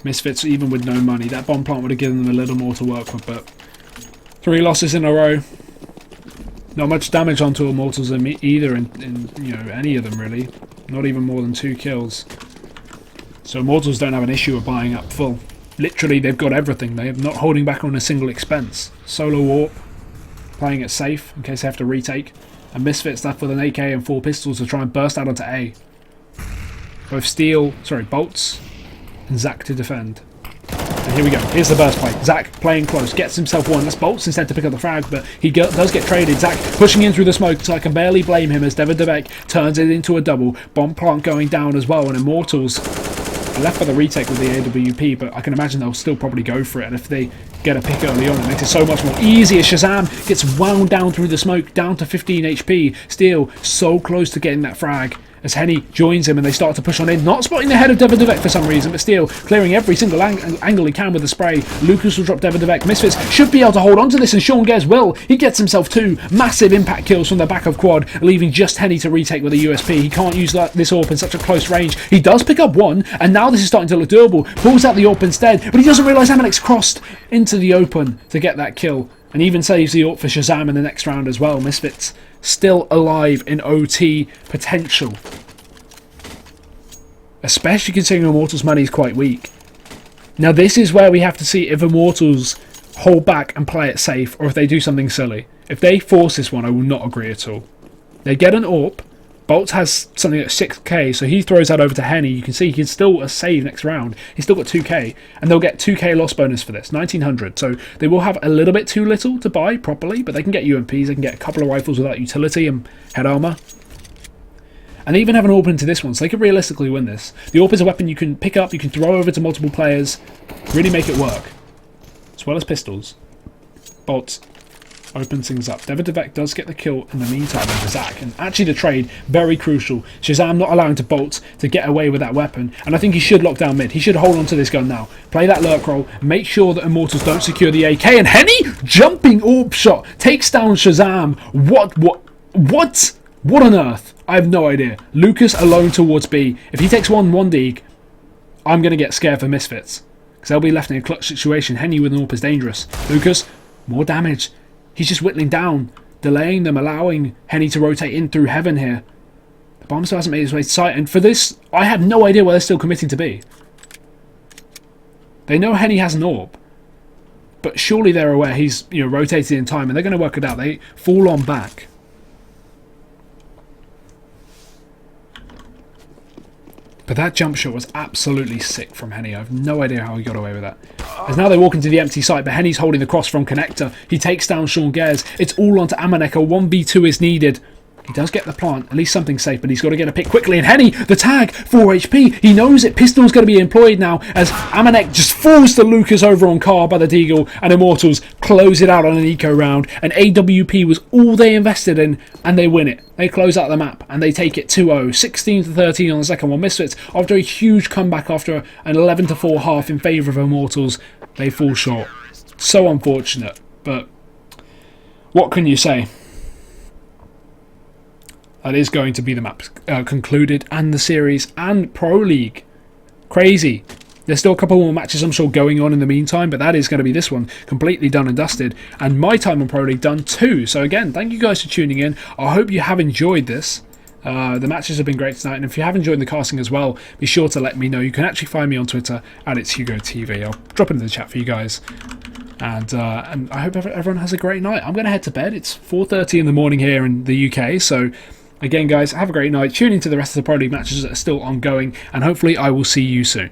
Misfits, even with no money, that bomb plant would have given them a little more to work with, but 3 losses in a row. Not much damage onto Immortals either in you know, any of them really. Not even more than 2 kills. So Immortals don't have an issue of buying up full. Literally, they've got everything. They're not holding back on a single expense. Solo warp, playing it safe in case they have to retake. And Misfits left with an AK and 4 pistols to try and burst out onto A. Both Bolts and Zach to defend. And here we go. Here's the burst play. Zach playing close. Gets himself one. That's Bolts instead to pick up the frag, but he does get traded. Zach pushing in through the smoke, so I can barely blame him as Deverdevek turns it into a double. Bomb plant going down as well, and Immortals are left for the retake with the AWP, but I can imagine they'll still probably go for it. And if they get a pick early on, it makes it so much more easy as Shazam gets wound down through the smoke, down to 15 HP. Steel so close to getting that frag, as Henny joins him and they start to push on in, not spotting the head of Deverdevek for some reason, but Steel clearing every single angle he can with the spray. Lucas will drop Deverdevek. Misfits should be able to hold on to this, and Sean Gares will. He gets himself 2 massive impact kills from the back of quad, leaving just Henny to retake with a USP. He can't use this AWP in such a close range. He does pick up 1, and now this is starting to look doable. Pulls out the AWP instead, but he doesn't realise Amanek's crossed into the open to get that kill, and even saves the AWP for Shazam in the next round as well. Misfits still alive in OT potential, especially considering Immortals' money is quite weak. Now this is where we have to see if Immortals hold back and play it safe, or if they do something silly. If they force this one, I will not agree at all. They get an AWP, Bolt has something at 6k, so he throws that over to Henny. You can see he can still save next round. He's still got 2k, and they'll get 2k loss bonus for this, 1900. So they will have a little bit too little to buy properly, but they can get UMPs, they can get a couple of rifles without utility and head armor. And they even have an AWP into this one, so they could realistically win this. The AWP is a weapon you can pick up, you can throw over to multiple players, really make it work. As well as pistols. Bolt opens things up. Devek does get the kill in the meantime over Zach, and actually the trade, very crucial. Shazam not allowing to Bolt to get away with that weapon, and I think he should lock down mid. He should hold on to this gun now. Play that lurk roll, make sure that Immortals don't secure the AK, and Henny, jumping AWP shot, takes down Shazam. What on earth? I have no idea. Lucas alone towards B. If he takes 1-1 I'm going to get scared for Misfits, because they'll be left in a clutch situation. Henny with an AWP is dangerous. Lucas, more damage. He's just whittling down, delaying them, allowing Henny to rotate in through heaven here. The bomb still hasn't made its way to sight, and for this, I have no idea where they're still committing to be. They know Henny has an AWP, but surely they're aware he's rotated in time, and they're going to work it out. They fall on back. But that jump shot was absolutely sick from Henny. I have no idea how he got away with that. As now they walk into the empty site, but Henny's holding the cross from Connector. He takes down Sean Gares. It's all onto Amanek. A 1v2 is needed. He does get the plant, at least something safe, but he's got to get a pick quickly. And Henny, the tag, 4 HP. He knows it. Pistol's going to be employed now as Amanek just falls to Lucas over on car by the Deagle, and Immortals close it out on an eco round. And AWP was all they invested in, and they win it. They close out the map, and they take it 2-0. 16-13 on the second one. Misfits, after a huge comeback after an 11-4 half in favour of Immortals, they fall short. So unfortunate, but what can you say? That is going to be the map concluded, and the series and Pro League. Crazy. There's still a couple more matches I'm sure going on in the meantime, but that is going to be this one completely done and dusted, and my time on Pro League done too. So again, thank you guys for tuning in. I hope you have enjoyed this. The matches have been great tonight, and if you have enjoyed the casting as well, be sure to let me know. You can actually find me on Twitter at itsHugoTV. I'll drop it into the chat for you guys. And I hope everyone has a great night. I'm going to head to bed. It's 4:30 in the morning here in the UK, so again guys, have a great night. Tune into the rest of the Pro League matches that are still ongoing, and hopefully I will see you soon.